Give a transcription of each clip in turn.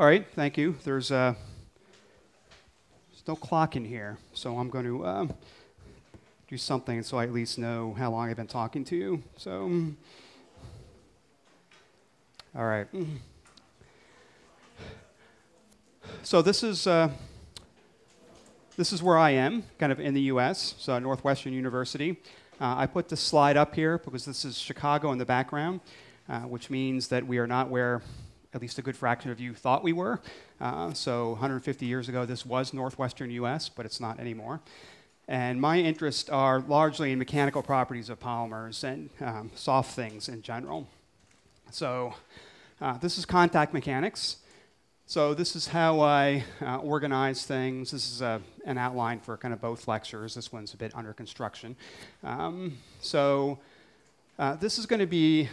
All right, thank you. There's no clock in here, so I'm going to do something so I at least know how long I've been talking to you. So, all right. So this is where I am, kind of in the U.S., so Northwestern University. I put this slide up here because this is Chicago in the background, which means that we are not where at least a good fraction of you thought we were. So 150 years ago, this was Northwestern US, but it's not anymore. And my interests are largely in mechanical properties of polymers and soft things in general. So this is contact mechanics. So this is how I organize things. This is an outline for kind of both lectures. This one's a bit under construction. This is going to be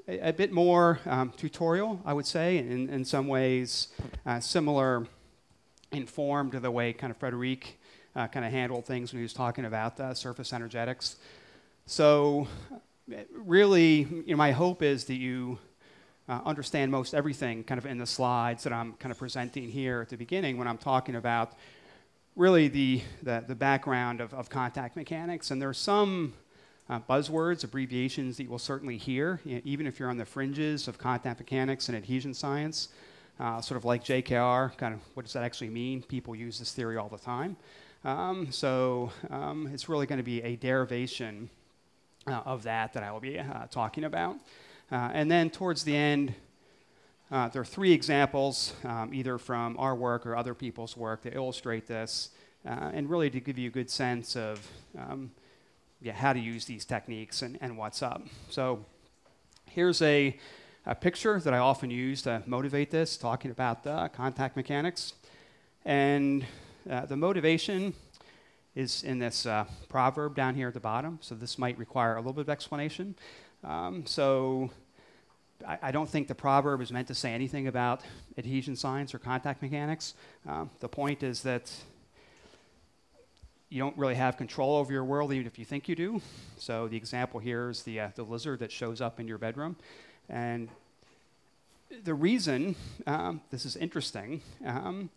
a bit more tutorial, I would say, in some ways similar in form to the way kind of Frederic kind of handled things when he was talking about surface energetics. So really, my hope is that you understand most everything kind of in the slides that I'm kind of presenting here at the beginning when I'm talking about really the background of contact mechanics. And there are some buzzwords, abbreviations that you will certainly hear, even if you're on the fringes of contact mechanics and adhesion science, sort of like JKR, kind of what does that actually mean? People use this theory all the time. It's really going to be a derivation of that I will be talking about. And then towards the end, there are three examples, either from our work or other people's work, that illustrate this, and really to give you a good sense of how to use these techniques and what's up. So here's a picture that I often use to motivate this, talking about contact mechanics. And the motivation is in this proverb down here at the bottom. So this might require a little bit of explanation. I don't think the proverb is meant to say anything about adhesion science or contact mechanics. The point is that you don't really have control over your world, even if you think you do. So the example here is the lizard that shows up in your bedroom. And the reason this is interesting, and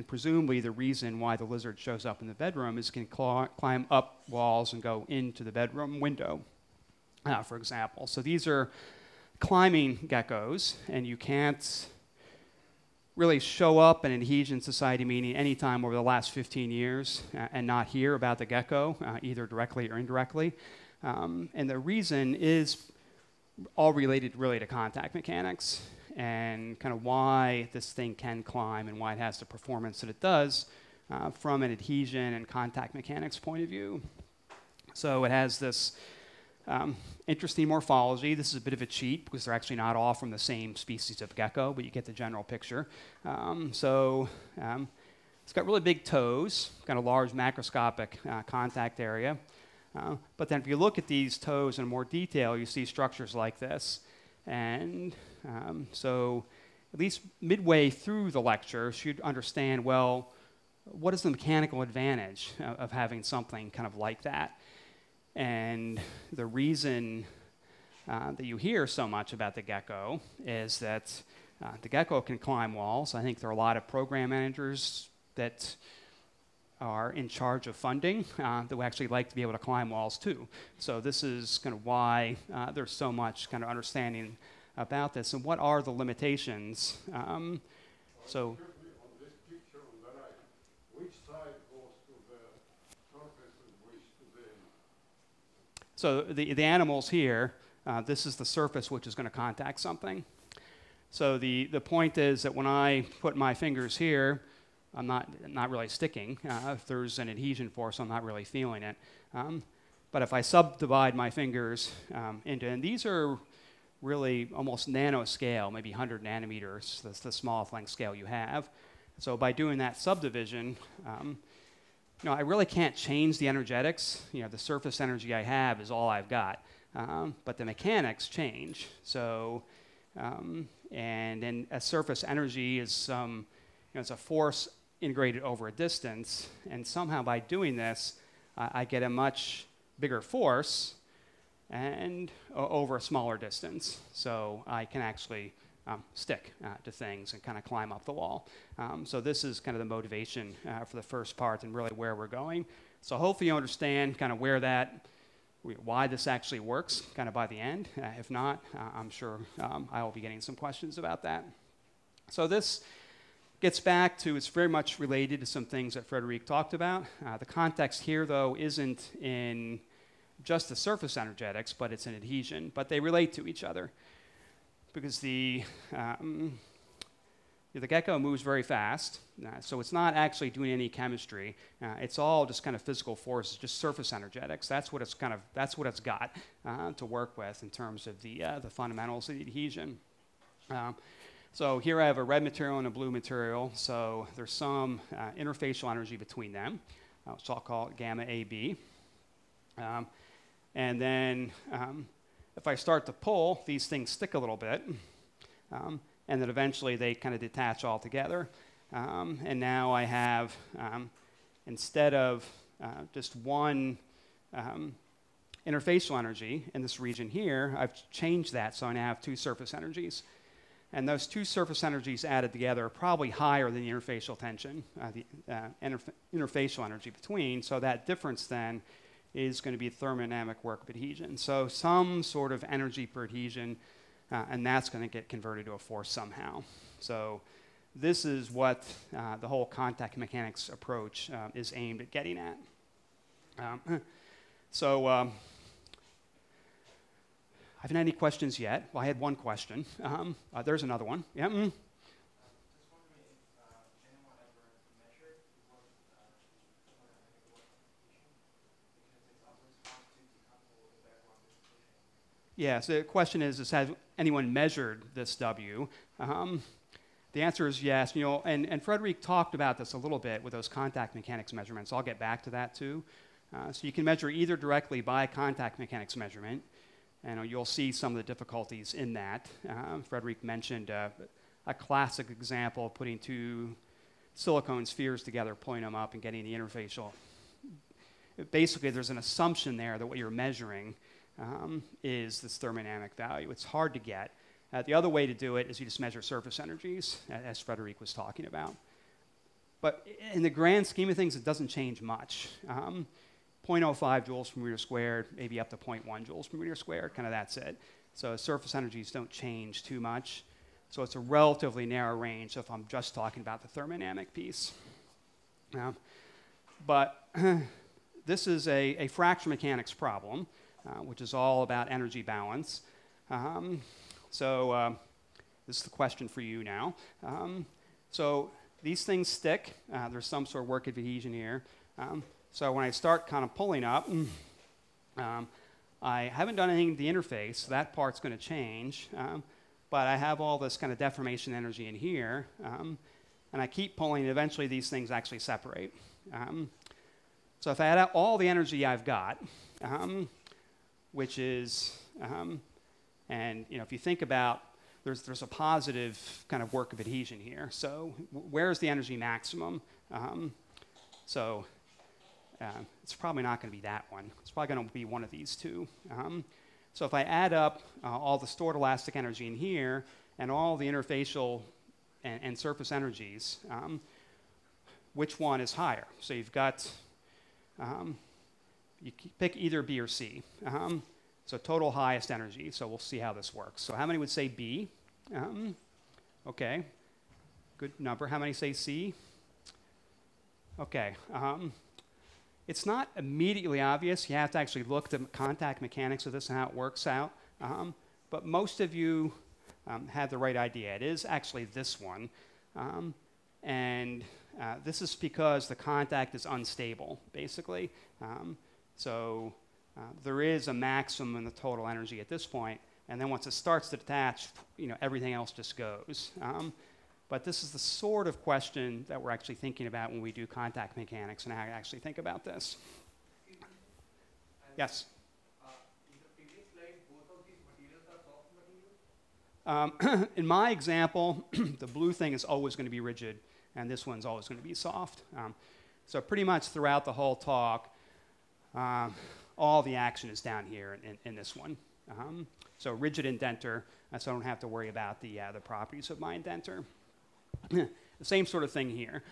presumably the reason why the lizard shows up in the bedroom is it can climb up walls and go into the bedroom window, for example. So these are climbing geckos, and you can't really show up in an adhesion society meeting anytime over the last 15 years and not hear about the gecko, either directly or indirectly. And the reason is all related really to contact mechanics and kind of why this thing can climb and why it has the performance that it does from an adhesion and contact mechanics point of view. So it has this interesting morphology. This is a bit of a cheat because they're actually not all from the same species of gecko, but you get the general picture. It's got really big toes, kind of large macroscopic contact area. But then if you look at these toes in more detail, you see structures like this. And so at least midway through the lecture, you should understand, well, what is the mechanical advantage of having something kind of like that? And the reason that you hear so much about the gecko is that the gecko can climb walls. I think there are a lot of program managers that are in charge of funding that would actually like to be able to climb walls too. So this is kind of why there's so much kind of understanding about this. And what are the limitations? So the animals here, this is the surface which is going to contact something. So the point is that when I put my fingers here, I'm not really sticking. If there's an adhesion force, I'm not really feeling it. But if I subdivide my fingers into, and these are really almost nanoscale, maybe 100 nanometers, that's the smallest length scale you have. So by doing that subdivision, I really can't change the energetics. The surface energy I have is all I've got. But the mechanics change. So, and then a surface energy is it's a force integrated over a distance. And somehow by doing this, I get a much bigger force and over a smaller distance. So I can actually stick to things and kind of climb up the wall. So this is kind of the motivation for the first part and really where we're going. So hopefully you understand kind of why this actually works kind of by the end. If not, I'm sure I will be getting some questions about that. So this gets back to, it's very much related to some things that Frederic talked about. The context here, though, isn't in just the surface energetics, but it's in adhesion. But they relate to each other because the gecko moves very fast, so it's not actually doing any chemistry. It's all just kind of physical forces, just surface energetics. That's what it's got to work with in terms of the fundamentals of the adhesion. So here I have a red material and a blue material. So there's some interfacial energy between them. So I'll call it gamma AB. And then if I start to pull, these things stick a little bit. And then eventually they kind of detach all together. And now I have, instead of just one interfacial energy in this region here, I've changed that, so I now have two surface energies. And those two surface energies added together are probably higher than the interfacial tension, interfacial energy between. So that difference then is going to be thermodynamic work of adhesion. So some sort of energy per adhesion, and that's going to get converted to a force somehow. So this is what the whole contact mechanics approach is aimed at getting at. I haven't had any questions yet. Well, I had one question. There's another one. Yeah. Just wondering if anyone ever measured what thermodynamic work of adhesion, because it's always hard to decouple the background dispersion. Yeah, so the question is has anyone measured this W? The answer is yes. And Frederic talked about this a little bit with those contact mechanics measurements. I'll get back to that too. So you can measure either directly by contact mechanics measurement, and you'll see some of the difficulties in that. Frederic mentioned a classic example of putting two silicone spheres together, pulling them up, and getting the interfacial. Basically, there's an assumption there that what you're measuring is this thermodynamic value. It's hard to get. The other way to do it is you just measure surface energies, as Frederic was talking about. But in the grand scheme of things, it doesn't change much. 0.05 joules per meter squared, maybe up to 0.1 joules per meter squared, kind of that's it. So surface energies don't change too much. So it's a relatively narrow range if I'm just talking about the thermodynamic piece. But this is a fracture mechanics problem, which is all about energy balance. So this is the question for you now. So these things stick. There's some sort of work of adhesion here. So when I start kind of pulling up, I haven't done anything to the interface, so that part's going to change. But I have all this kind of deformation energy in here. And I keep pulling, and eventually these things actually separate. So if I add out all the energy I've got, which is, and if you think about, there's a positive kind of work of adhesion here. So where's the energy maximum? It's probably not going to be that one. It's probably going to be one of these two. So if I add up all the stored elastic energy in here and all the interfacial and surface energies, which one is higher? So you've got, you pick either B or C. So total highest energy. So we'll see how this works. So how many would say B? Okay, good number. How many say C? Okay. It's not immediately obvious. You have to actually look at the contact mechanics of this and how it works out. But most of you have the right idea. It is actually this one. This is because the contact is unstable, basically. There is a maximum in the total energy at this point. And then once it starts to detach, everything else just goes. But this is the sort of question that we're actually thinking about when we do contact mechanics and how to actually think about this. Yes? In the previous slide, both of these materials are soft materials? In my example, the blue thing is always going to be rigid, and this one's always going to be soft. So pretty much throughout the whole talk, all the action is down here in this one. So rigid indenter, so I don't have to worry about the properties of my indenter. The same sort of thing here.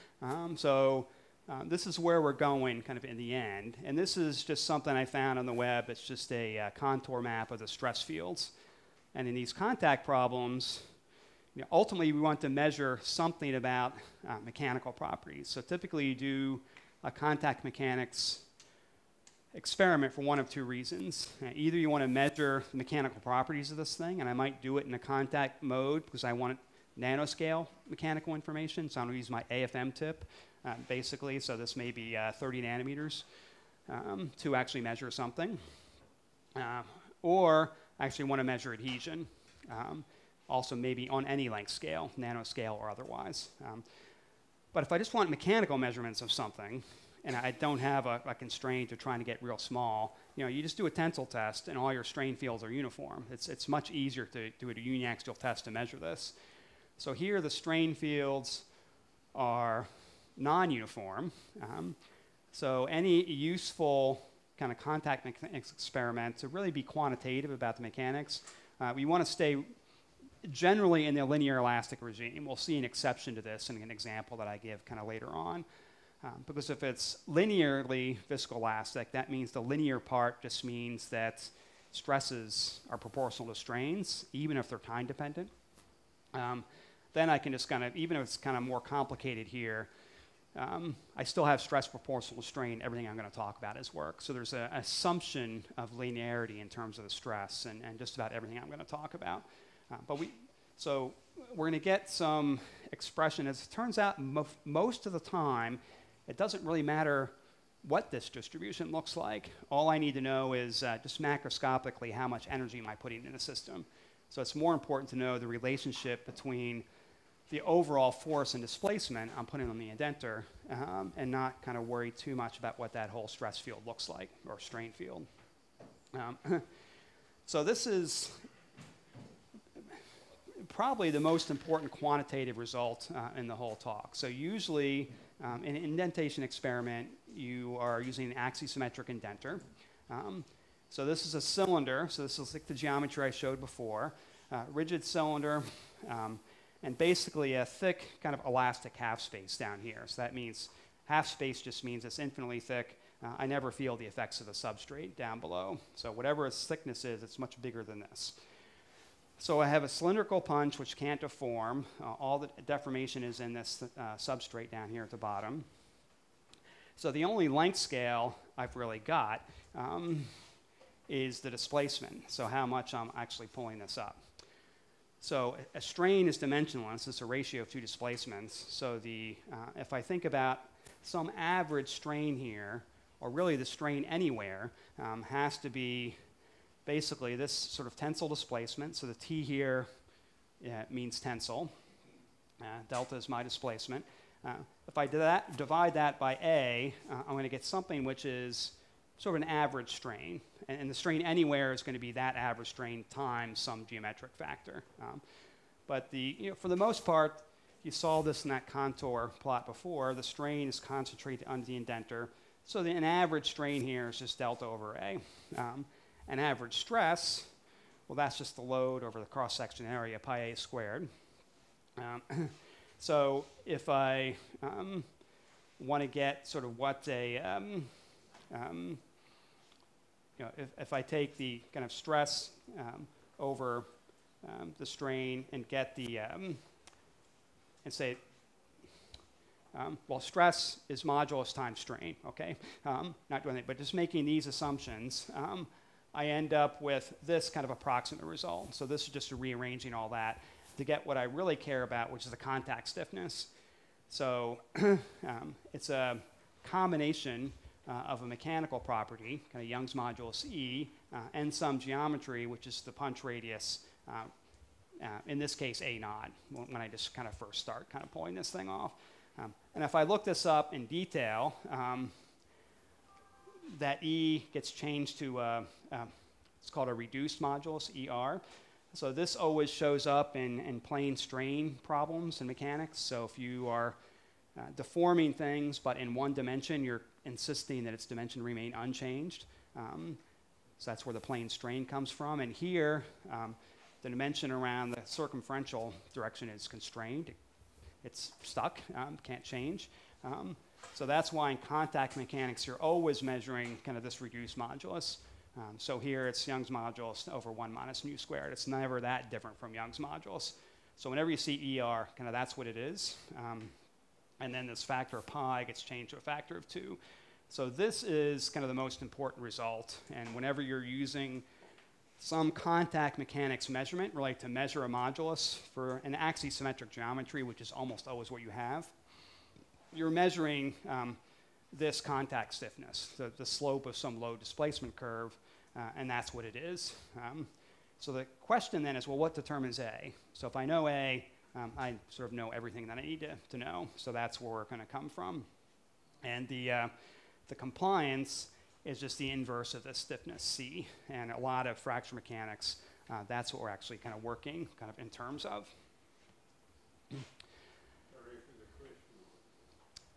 This is where we're going kind of in the end. And this is just something I found on the web. It's just a contour map of the stress fields. And in these contact problems, ultimately we want to measure something about mechanical properties. So typically you do a contact mechanics experiment for one of two reasons. Either you want to measure the mechanical properties of this thing, and I might do it in a contact mode because I want nanoscale mechanical information. So I'm going to use my AFM tip, basically. So this may be 30 nanometers to actually measure something. Or I actually want to measure adhesion. Also maybe on any length scale, nanoscale or otherwise. But if I just want mechanical measurements of something, and I don't have a constraint to trying to get real small, you just do a tensile test and all your strain fields are uniform. It's much easier to do a uniaxial test to measure this. So here the strain fields are non-uniform. So any useful kind of contact mechanics experiment to really be quantitative about the mechanics, we want to stay generally in the linear elastic regime. We'll see an exception to this in an example that I give kind of later on. Because if it's linearly viscoelastic, that means the linear part just means that stresses are proportional to strains, even if they're time dependent. Then I can just kind of, even if it's kind of more complicated here, I still have stress proportional to strain. Everything I'm going to talk about is work. So there's an assumption of linearity in terms of the stress and just about everything I'm going to talk about. So we're going to get some expression. As it turns out, most of the time, it doesn't really matter what this distribution looks like. All I need to know is just macroscopically how much energy am I putting in the system. So it's more important to know the relationship between the overall force and displacement I'm putting on the indenter and not kind of worry too much about what that whole stress field looks like or strain field. So this is probably the most important quantitative result in the whole talk. So usually in an indentation experiment, you are using an axisymmetric indenter. So this is a cylinder. So this is like the geometry I showed before. Rigid cylinder, and basically a thick kind of elastic half space down here. So that means half space just means it's infinitely thick. I never feel the effects of the substrate down below. So whatever its thickness is, it's much bigger than this. So I have a cylindrical punch which can't deform. All the deformation is in this substrate down here at the bottom. So the only length scale I've really got is the displacement. So how much I'm actually pulling this up. So a strain is dimensionless. It's a ratio of two displacements. So if I think about some average strain here, or really the strain anywhere, has to be basically this sort of tensile displacement. So the T here means tensile. Delta is my displacement. If I divide that by A, I'm going to get something which is sort of an average strain. And the strain anywhere is going to be that average strain times some geometric factor. But for the most part, you saw this in that contour plot before. The strain is concentrated under the indenter. So an average strain here is just delta over A. An average stress, well, that's just the load over the cross-section area, pi A squared. So if I want to get sort of what if I take the kind of stress over the strain and get the, and say, well, stress is modulus times strain, okay? Not doing it, but just making these assumptions, I end up with this kind of approximate result. So this is just rearranging all that to get what I really care about, which is the contact stiffness. So it's a combination of a mechanical property, kind of Young's modulus E, and some geometry, which is the punch radius, in this case A naught, when I just kind of first start kind of pulling this thing off. And if I look this up in detail, that E gets changed to, it's called a reduced modulus, ER. So this always shows up in plane strain problems in mechanics. So if you are deforming things, but in one dimension, you're insisting that its dimension remain unchanged. So that's where the plane strain comes from. And here, the dimension around the circumferential direction is constrained. It's stuck, can't change. So that's why in contact mechanics, you're always measuring kind of this reduced modulus. So here it's Young's modulus over 1 minus mu squared. It's never that different from Young's modulus. So whenever you see ER, kind of that's what it is. And then this factor of pi gets changed to a factor of 2. So this is kind of the most important result. And whenever you're using some contact mechanics measurement, like to measure a modulus for an axisymmetric geometry, which is almost always what you have, you're measuring this contact stiffness, the slope of some low displacement curve, and that's what it is. So the question then is, well, what determines A? So if I know A, I sort of know everything that I need to know. So that's where we're going to come from. And the compliance is just the inverse of the stiffness, C. And a lot of fracture mechanics, that's what we're actually kind of working kind of in terms of.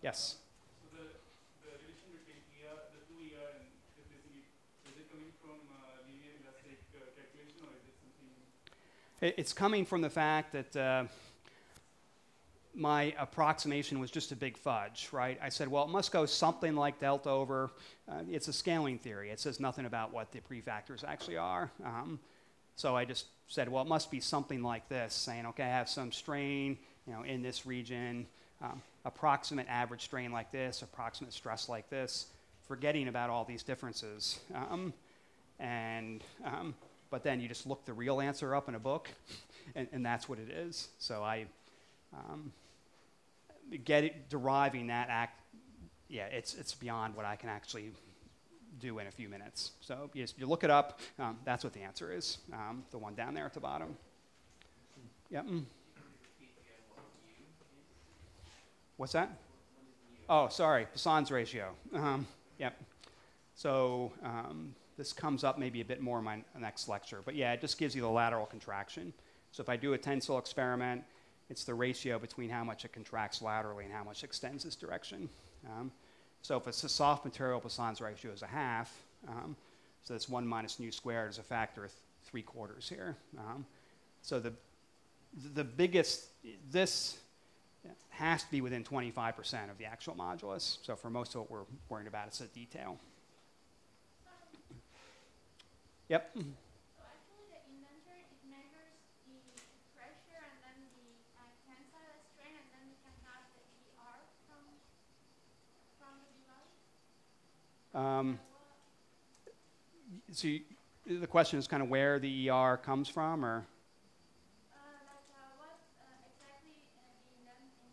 Yes? So the relation between ER, the two ER and stiffness, is it coming from linear elastic calculation, or is it something? It's coming from the fact that my approximation was just a big fudge, right? I said, well, it must go something like delta over, it's a scaling theory. It says nothing about what the prefactors actually are. So I just said, well, it must be something like this, saying, okay, I have some strain, in this region, approximate average strain like this, approximate stress like this, forgetting about all these differences. But then you just look the real answer up in a book, and that's what it is. So I deriving that act, yeah, it's beyond what I can actually do in a few minutes. So you look it up, that's what the answer is, the one down there at the bottom. Yep. What's that? Oh, sorry, Poisson's ratio. Yep. So this comes up maybe a bit more in my next lecture. But yeah, it just gives you the lateral contraction. So if I do a tensile experiment, it's the ratio between how much it contracts laterally and how much it extends this direction. So if it's a soft material, Poisson's ratio is 1/2. So that's 1 minus nu squared is a factor of 3/4 here. So the biggest, this has to be within 25% of the actual modulus. So for most of what we're worrying about, it's a detail. Yep. So actually the indenture, it measures the pressure and then the tensile strain, and then we can have the ER from the below? So the question is kind of where the ER comes from, or? What exactly the indenture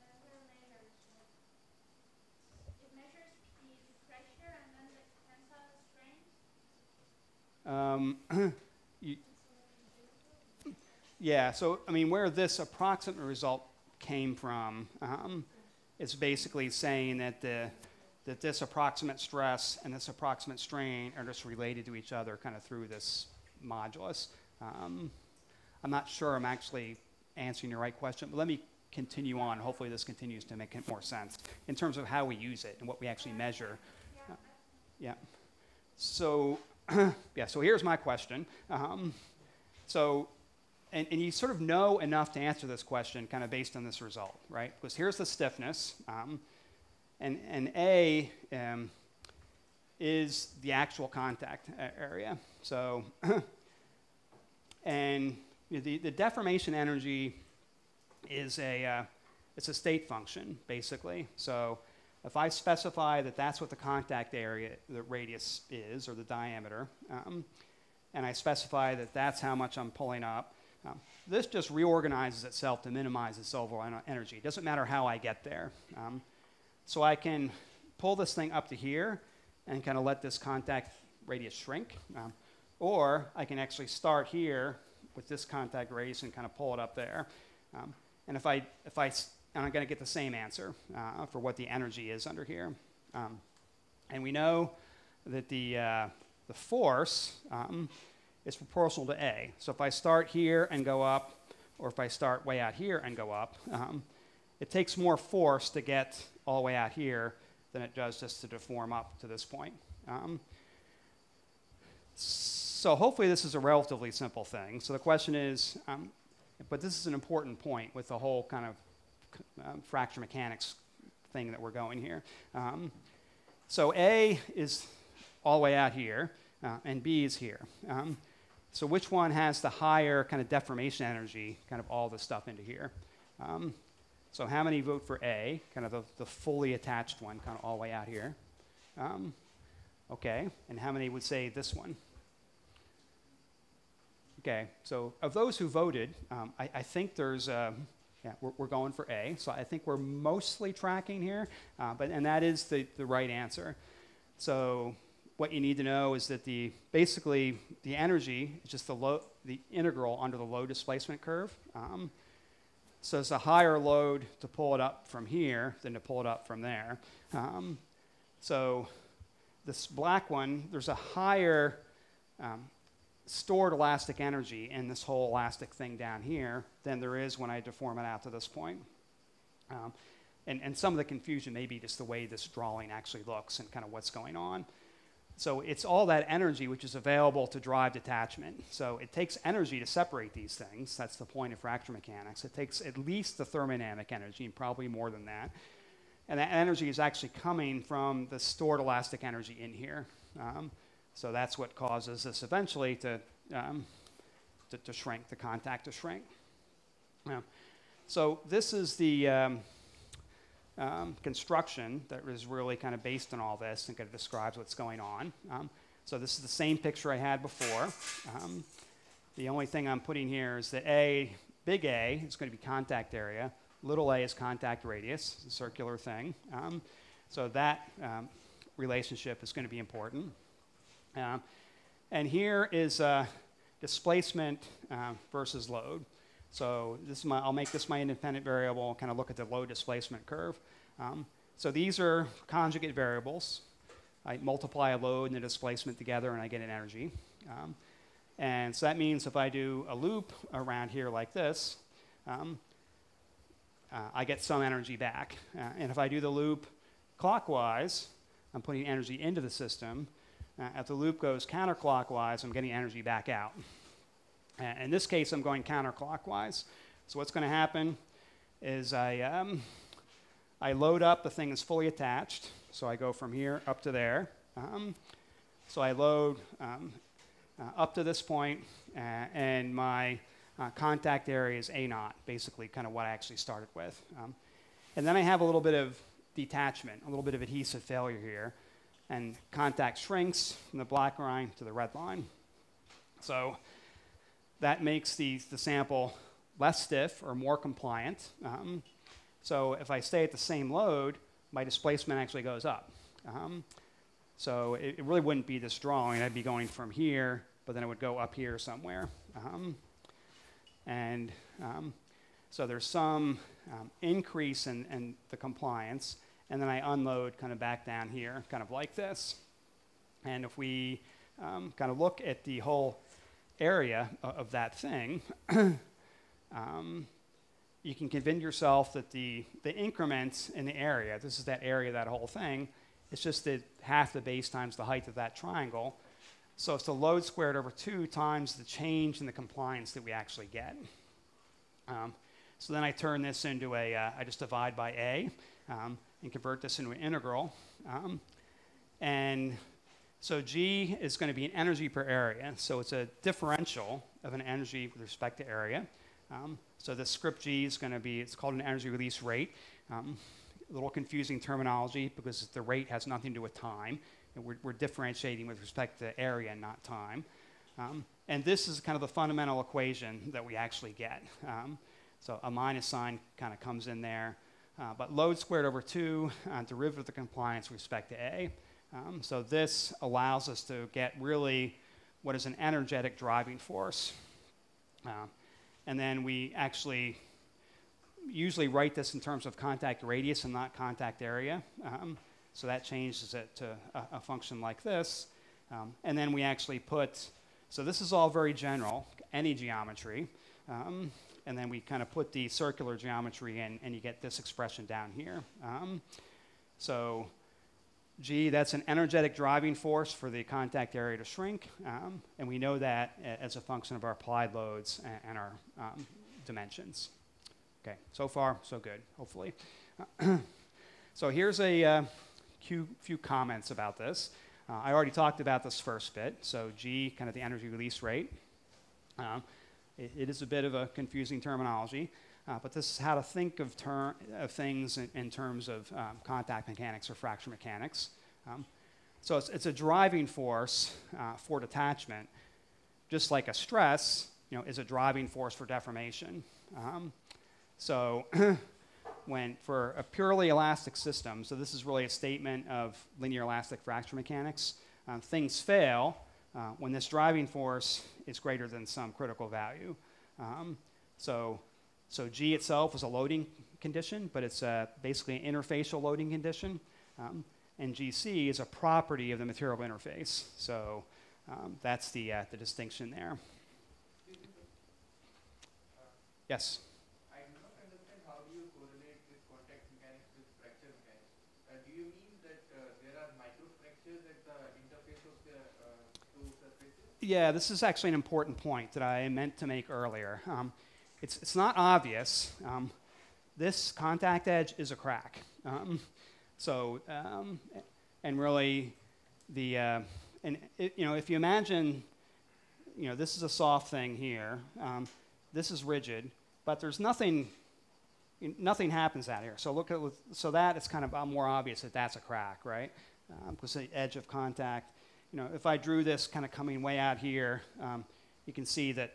measures? It measures the pressure and then the tensile strain? Yeah, so I mean, where this approximate result came from, it's basically saying that that this approximate stress and this approximate strain are just related to each other kind of through this modulus. I'm not sure I'm actually answering the right question, but let me continue on. Hopefully this continues to make more sense in terms of how we use it and what we actually measure. Yeah. So, yeah, so here's my question. And you sort of know enough to answer this question kind of based on this result, right? Because here's the stiffness. And A is the actual contact area. So, and the deformation energy is it's a state function, basically. So if I specify that that's what the contact area, the radius is, or the diameter, and I specify that that's how much I'm pulling up, this just reorganizes itself to minimize its overall energy. It doesn't matter how I get there. So I can pull this thing up to here and kind of let this contact radius shrink. Or I can actually start here with this contact radius and kind of pull it up there. And and I'm going to get the same answer for what the energy is under here. And we know that the force is proportional to A. So if I start here and go up, or if I start way out here and go up, it takes more force to get all the way out here than it does just to deform up to this point. So hopefully this is a relatively simple thing. So the question is, but this is an important point with the whole kind of fracture mechanics thing that we're going here. So A is all the way out here, and B is here. So which one has the higher kind of deformation energy, kind of all this stuff into here? So how many vote for A, kind of the fully attached one, kind of all the way out here? Okay, and how many would say this one? Okay, so of those who voted, I think there's, yeah, we're going for A. So I think we're mostly tracking here, and that is the right answer. So what you need to know is that basically the energy is just the integral under the load displacement curve. So it's a higher load to pull it up from here than to pull it up from there. So this black one, there's a higher stored elastic energy in this whole elastic thing down here than there is when I deform it out to this point. And some of the confusion may be just the way this drawing actually looks and kind of what's going on. So it's all that energy which is available to drive detachment. So it takes energy to separate these things. That's the point of fracture mechanics. It takes at least the thermodynamic energy, and probably more than that. And that energy is actually coming from the stored elastic energy in here. So that's what causes this eventually to shrink, the contact to shrink. So this is the construction that is really kind of based on all this and kind of describes what's going on. So this is the same picture I had before. The only thing I'm putting here is that big A is going to be contact area, little a is contact radius, a circular thing. So that relationship is going to be important. And here is displacement versus load. So I'll make this my independent variable, kind of look at the load displacement curve. So these are conjugate variables. I multiply a load and the displacement together and I get an energy. And so that means if I do a loop around here like this, I get some energy back. And if I do the loop clockwise, I'm putting energy into the system. If the loop goes counterclockwise, I'm getting energy back out. In this case, I'm going counterclockwise. So what's going to happen is I load up, the thing is fully attached. So I go from here up to there. So I load up to this point, and my contact area is A0, basically kind of what I actually started with. And then I have a little bit of detachment, a little bit of adhesive failure here. And contact shrinks from the black line to the red line. So that makes the sample less stiff or more compliant. So if I stay at the same load, my displacement actually goes up. So it really wouldn't be this drawing. I'd be going from here, but then it would go up here somewhere. So there's some increase in the compliance. And then I unload kind of back down here, kind of like this. And if we kind of look at the whole area of that thing, you can convince yourself that the increments in the area, this is that area, that whole thing, it's just that half the base times the height of that triangle. So it's the load squared over 2 times the change in the compliance that we actually get. So then I turn this into I just divide by A. And convert this into an integral. And so G is going to be an energy per area. So it's a differential of an energy with respect to area. So the script G is going to be, it's called an energy release rate. A little confusing terminology because the rate has nothing to do with time. And we're differentiating with respect to area, not time. And this is kind of the fundamental equation that we actually get. So a minus sign kind of comes in there. But load squared over 2, derivative of the compliance with respect to A. So this allows us to get really what is an energetic driving force. And then we actually usually write this in terms of contact radius and not contact area. So that changes it to a function like this. And then we actually put, so this is all very general, any geometry. And then we kind of put the circular geometry in, and you get this expression down here. So G, that's an energetic driving force for the contact area to shrink, and we know that as a function of our applied loads and our dimensions. Okay, so far, so good, hopefully. So here's a few comments about this. I already talked about this first bit, so G, kind of the energy release rate. It is a bit of a confusing terminology, but this is how to think of things in terms of contact mechanics or fracture mechanics. So it's a driving force for detachment, just like a stress, is a driving force for deformation. So for a purely elastic system, so this is really a statement of linear elastic fracture mechanics, things fail when this driving force is greater than some critical value. So G itself is a loading condition, but it's basically an interfacial loading condition. And GC is a property of the material interface. So that's the distinction there. Yes? I do not understand how do you correlate this contact mechanics with fracture mechanics. Do you mean that there are microfractures at the interface of the two surfaces? Yeah, this is actually an important point that I meant to make earlier. It's not obvious. This contact edge is a crack. And really, if you imagine, this is a soft thing here. This is rigid, but there's nothing happens out here. So that it's kind of more obvious that that's a crack, right? Because the edge of contact, if I drew this kind of coming way out here, you can see that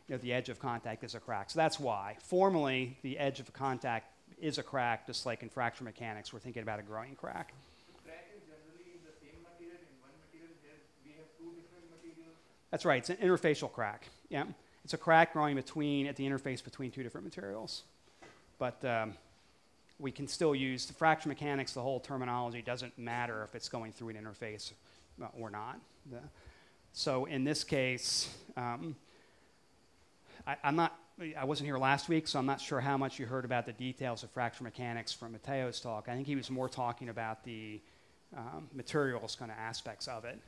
the edge of contact is a crack. So that's why. Formally, the edge of contact is a crack, just like in fracture mechanics, we're thinking about a growing crack. The crack is generally in the same material, in one material. Here we have two different materials. That's right. It's an interfacial crack. Yeah, it's a crack growing at the interface between two different materials. But we can still use the fracture mechanics. The whole terminology doesn't matter if it's going through an interface or not. So in this case, I wasn't here last week, so I'm not sure how much you heard about the details of fracture mechanics from Matteo's talk. I think he was more talking about the materials kind of aspects of it.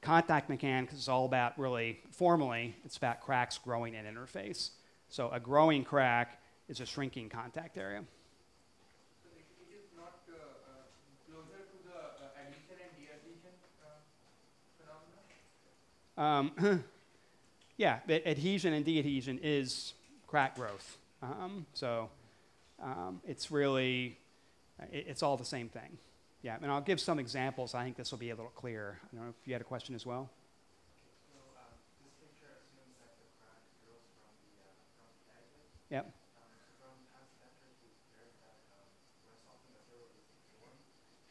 Contact mechanics is all about, really, formally, it's about cracks growing in interface. So a growing crack is a shrinking contact area. So it is not closer to the adhesion and de-adhesion phenomena? Yeah, adhesion and de-adhesion is crack growth. It's really, it's all the same thing. Yeah, and I'll give some examples. I think this will be a little clearer. I don't know if you had a question as well. So this picture assumes that the crack grows from the edges. Yep. So from past lectures, we learned that when something material is worn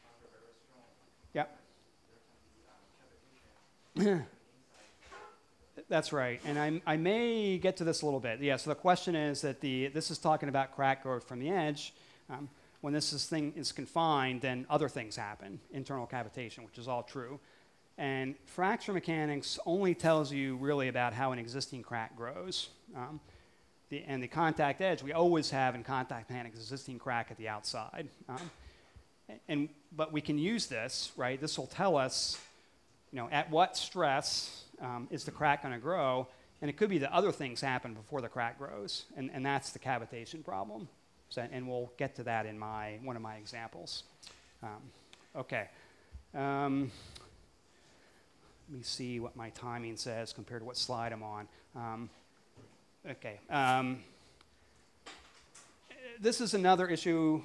under very strong, Yep. there can be cavitation. That's right, and I may get to this a little bit. Yeah, so the question is that this is talking about crack growth from the edge. When this thing is confined, then other things happen, internal cavitation, which is all true. And fracture mechanics only tells you really about how an existing crack grows. And the contact edge, we always have in contact mechanics existing crack at the outside. But we can use this, right? This will tell us, at what stress is the crack going to grow, and it could be that other things happen before the crack grows, and that's the cavitation problem. And we'll get to that in one of my examples. Okay. Let me see what my timing says compared to what slide I'm on. Okay. This is another issue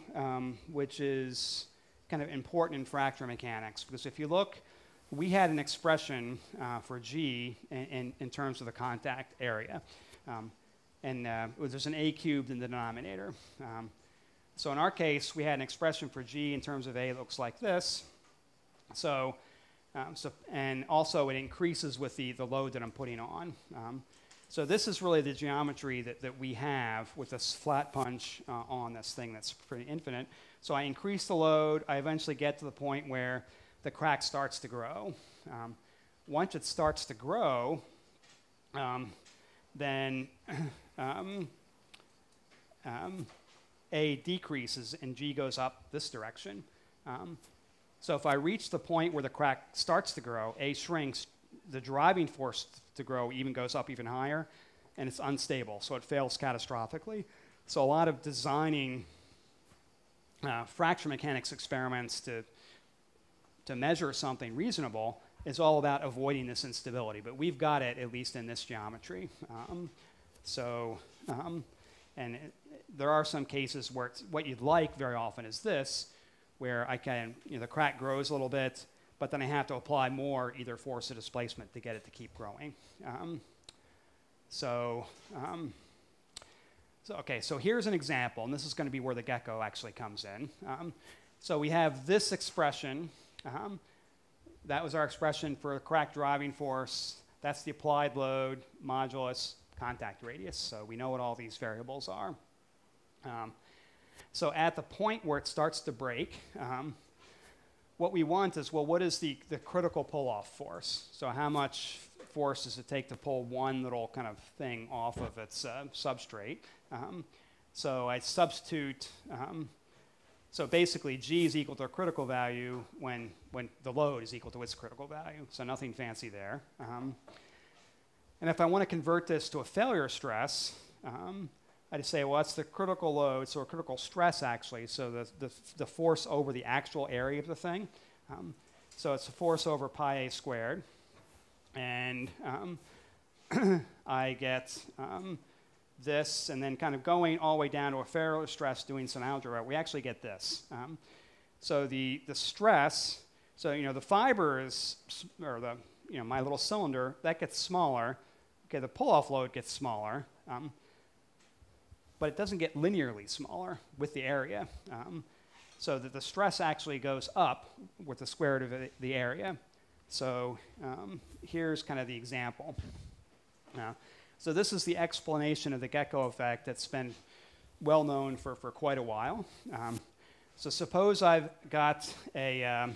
which is kind of important in fracture mechanics, because if you look, we had an expression for G in terms of the contact area. There's an A cubed in the denominator. So in our case, we had an expression for G in terms of A that looks like this. And also it increases with the load that I'm putting on. So this is really the geometry that we have with this flat punch on this thing that's pretty infinite. So I increase the load. I eventually get to the point where the crack starts to grow. Once it starts to grow, then A decreases and G goes up this direction. So if I reach the point where the crack starts to grow, A shrinks, the driving force to grow even goes up even higher, and it's unstable, so it fails catastrophically. So a lot of designing fracture mechanics experiments to measure something reasonable is all about avoiding this instability, but we've got it at least in this geometry. There are some cases where what you'd like very often is this, where I can, the crack grows a little bit, but then I have to apply more either force or displacement to get it to keep growing. So here's an example, and this is going to be where the gecko actually comes in. So we have this expression. That was our expression for the crack driving force. That's the applied load, modulus, contact radius. So we know what all these variables are. So at the point where it starts to break, what we want is, well, what is the critical pull-off force? So how much force does it take to pull one little kind of thing off of its substrate? So I substitute, so basically G is equal to a critical value when the load is equal to its critical value. So nothing fancy there. And if I want to convert this to a failure stress, I just say, well, that's the critical load, so a critical stress actually, so the force over the actual area of the thing. So it's a force over pi a squared. And I get this, and then kind of going all the way down to a failure stress, doing some algebra, we actually get this. So the stress, so the fiber is, or my little cylinder, that gets smaller. Okay, the pull-off load gets smaller. But it doesn't get linearly smaller with the area. So that the stress actually goes up with the square root of the area. So here's kind of the example. So this is the explanation of the gecko effect that's been well known for quite a while. So suppose I've got a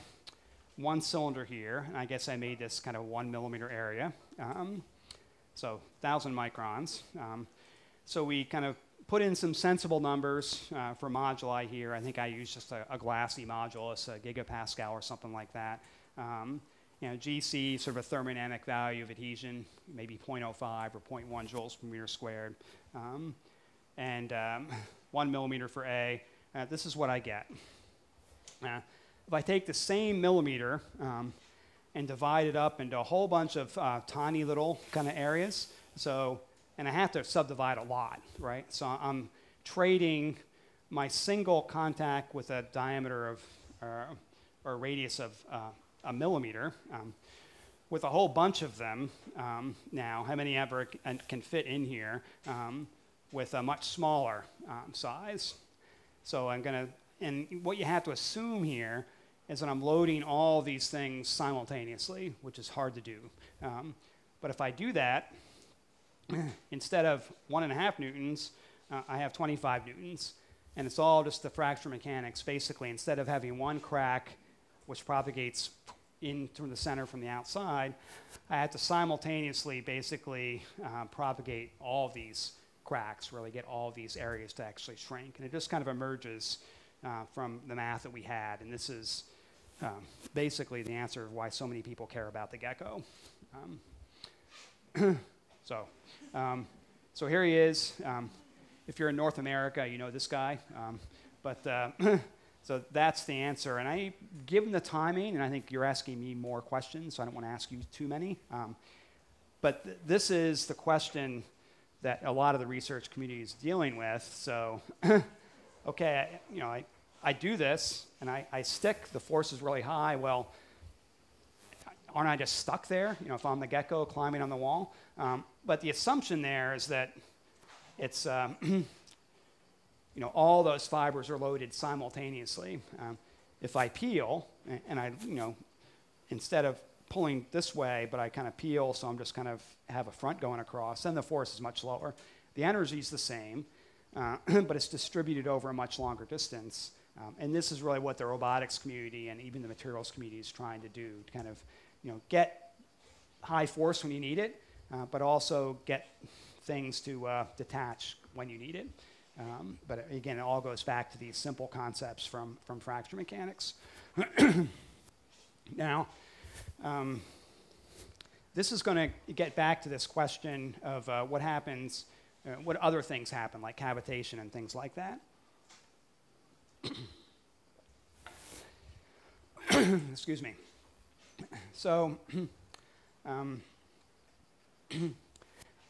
one cylinder here, and I guess I made this kind of 1 millimeter area. So 1,000 microns. So we kind of put in some sensible numbers for moduli here. I think I used just a glassy modulus, a gigapascal or something like that. GC, sort of a thermodynamic value of adhesion, maybe 0.05 or 0.1 joules per meter squared. 1 millimeter for A. This is what I get. If I take the same millimeter and divide it up into a whole bunch of tiny little kind of areas, and I have to subdivide a lot, right? So I'm trading my single contact with a diameter of, or radius of a millimeter, with a whole bunch of them now, how many ever can fit in here, with a much smaller size. So I'm going to, and what you have to assume here is that I'm loading all these things simultaneously, which is hard to do. But if I do that, instead of 1.5 newtons, I have 25 newtons. And it's all just the fracture mechanics. Basically, instead of having one crack, which propagates in from the center from the outside, I have to simultaneously basically propagate all of these cracks, really get all of these areas to actually shrink. And it just kind of emerges from the math that we had. And this is basically the answer of why so many people care about the gecko. So here he is. If you're in North America, you know this guy. So that's the answer. And given the timing, and I think you're asking me more questions, so I don't want to ask you too many. But this is the question that a lot of the research community is dealing with. So, okay, I do this, and I stick. The force is really high. Well, aren't I just stuck there? If I'm the gecko climbing on the wall. But the assumption there is that it's, all those fibers are loaded simultaneously. If I peel, and I, instead of pulling this way, but I kind of peel, so I'm just kind of have a front going across, then the force is much lower. The energy is the same, but it's distributed over a much longer distance. And this is really what the robotics community and even the materials community is trying to do, to kind of, get high force when you need it, but also get things to detach when you need it. But again, it all goes back to these simple concepts from fracture mechanics. Now, this is going to get back to this question of what happens, what other things happen, like cavitation and things like that. Excuse me. So, and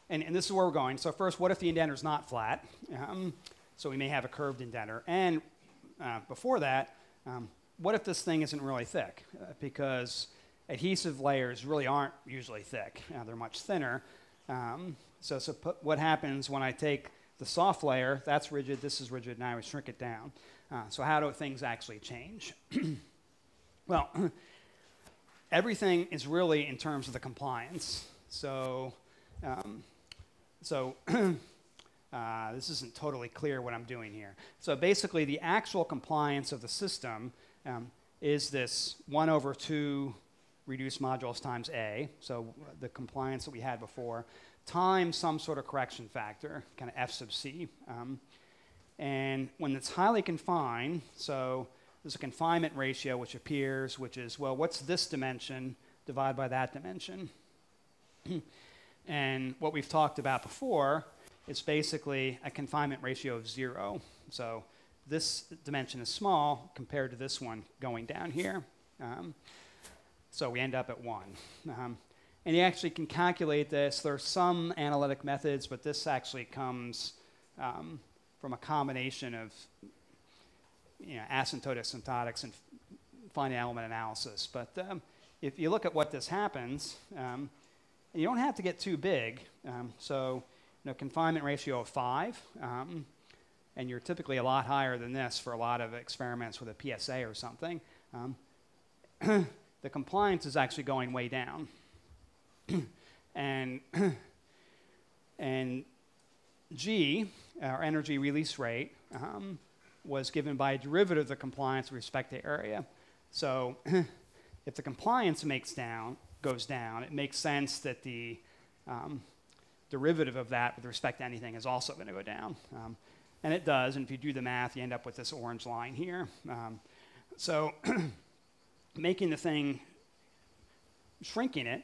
this is where we're going. So first, what if the indenter is not flat? So we may have a curved indenter. And before that, what if this thing isn't really thick? Because adhesive layers really aren't usually thick. They're much thinner. So what happens when I take the soft layer, that's rigid, this is rigid, now I shrink it down. So how do things actually change? Well, everything is really in terms of the compliance. So, this isn't totally clear what I'm doing here. So basically, the actual compliance of the system is this 1/2 reduced modulus times A, so the compliance that we had before, times some sort of correction factor, kind of F sub C. And when it's highly confined, so there's a confinement ratio which appears, which is, well, what's this dimension divided by that dimension? And what we've talked about before is basically a confinement ratio of 0. So this dimension is small compared to this one going down here. So we end up at 1. And you actually can calculate this. There are some analytic methods, but this actually comes from a combination of asymptotic symptotics and finite element analysis. But if you look at what this happens, and you don't have to get too big. So confinement ratio of 5, and you're typically a lot higher than this for a lot of experiments with a PSA or something. The compliance is actually going way down. and G, our energy release rate, was given by a derivative of the compliance with respect to area. So if the compliance goes down, it makes sense that the derivative of that with respect to anything is also going to go down. And it does, and if you do the math, you end up with this orange line here. So making the thing, shrinking it,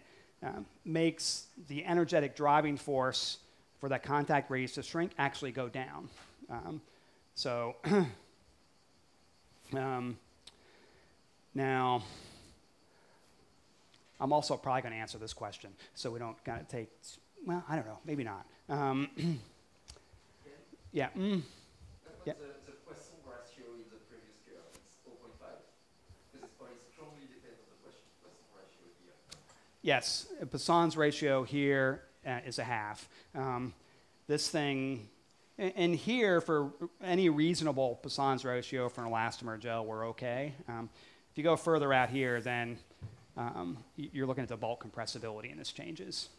makes the energetic driving force for that contact radius to shrink actually go down. Now, I'm also probably going to answer this question, so we don't kind of take, well, I don't know, maybe not. Yeah. Yeah. The Poisson ratio in the previous curve, it's 0.5, because it probably strongly depends on the Poisson ratio here. Yes, Poisson's ratio here is 1/2. This thing, and here for any reasonable Poisson's ratio for an elastomer gel, we're okay. If you go further out here, then you're looking at the bulk compressibility, and this changes.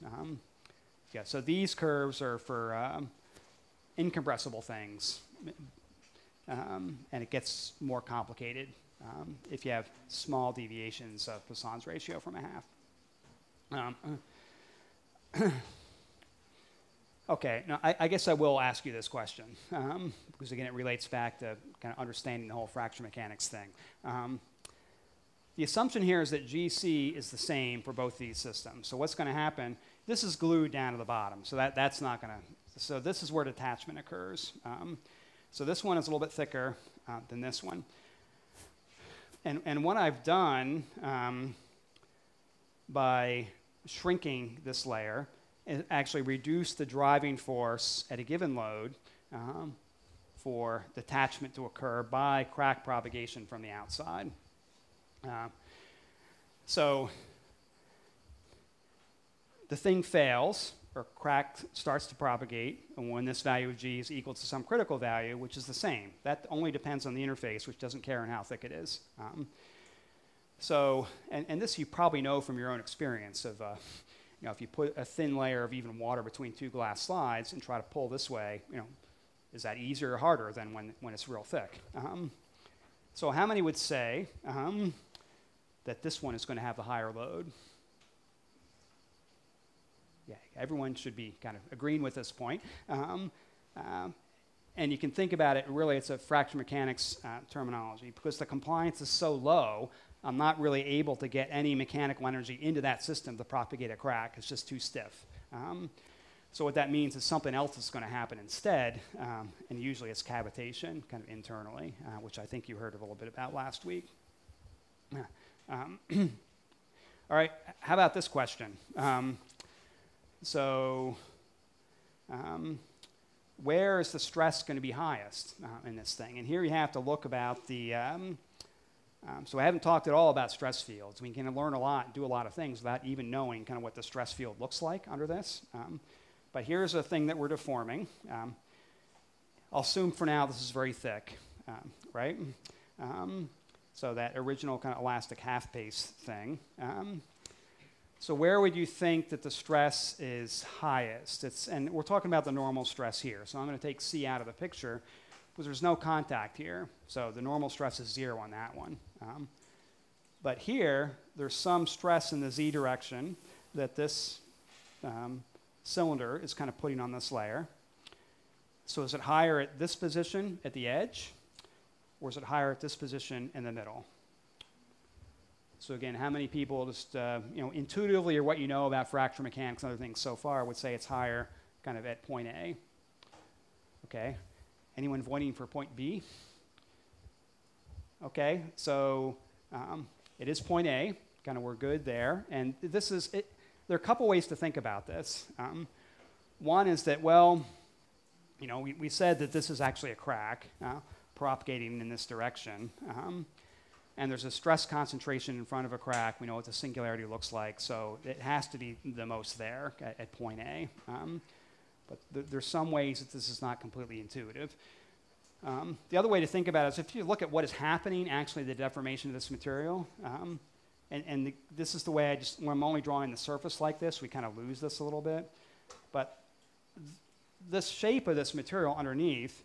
Yeah, so these curves are for incompressible things, and it gets more complicated if you have small deviations of Poisson's ratio from 1/2. Okay, now I guess I will ask you this question, because again it relates back to kind of understanding the whole fracture mechanics thing. The assumption here is that GC is the same for both these systems. So what's going to happen, this is glued down to the bottom, so that's not going to, so this is where detachment occurs. So this one is a little bit thicker than this one. And what I've done by shrinking this layer is actually reduce the driving force at a given load for detachment to occur by crack propagation from the outside. So the thing fails, or crack starts to propagate, and when this value of G is equal to some critical value, which is the same. That only depends on the interface, which doesn't care on how thick it is. So, and this you probably know from your own experience of, if you put a thin layer of even water between two glass slides and try to pull this way, is that easier or harder than when it's real thick? So how many would say that this one is going to have the higher load? Yeah, everyone should be kind of agreeing with this point. And you can think about it, really, it's a fracture mechanics terminology. Because the compliance is so low, I'm not really able to get any mechanical energy into that system to propagate a crack. It's just too stiff. So what that means is something else is going to happen instead, and usually it's cavitation, kind of internally, which I think you heard a little bit about last week. All right, how about this question? Where is the stress going to be highest in this thing? And here you have to look about the, so I haven't talked at all about stress fields. We can learn a lot and do a lot of things without even knowing kind of what the stress field looks like under this. But here's a thing that we're deforming. I'll assume for now this is very thick, right? So that original kind of elastic half-pace thing. So where would you think that the stress is highest? And we're talking about the normal stress here. So I'm going to take C out of the picture because there's no contact here. So the normal stress is 0 on that one. But here, there's some stress in the Z direction that this cylinder is kind of putting on this layer. So is it higher at this position at the edge, or is it higher at this position in the middle? So again, how many people just, intuitively or what you know about fracture mechanics and other things so far would say it's higher kind of at point A? Okay. Anyone voting for point B? Okay, so it is point A. Kind of we're good there. And this is, there are a couple ways to think about this. One is that, well, we said that this is actually a crack propagating in this direction. And there's a stress concentration in front of a crack. We know what the singularity looks like, so it has to be the most there at point A. But there's some ways that this is not completely intuitive. The other way to think about it is if you look at what is happening, actually, the deformation of this material, this is the way when I'm only drawing the surface like this, we kind of lose this a little bit. But this shape of this material underneath,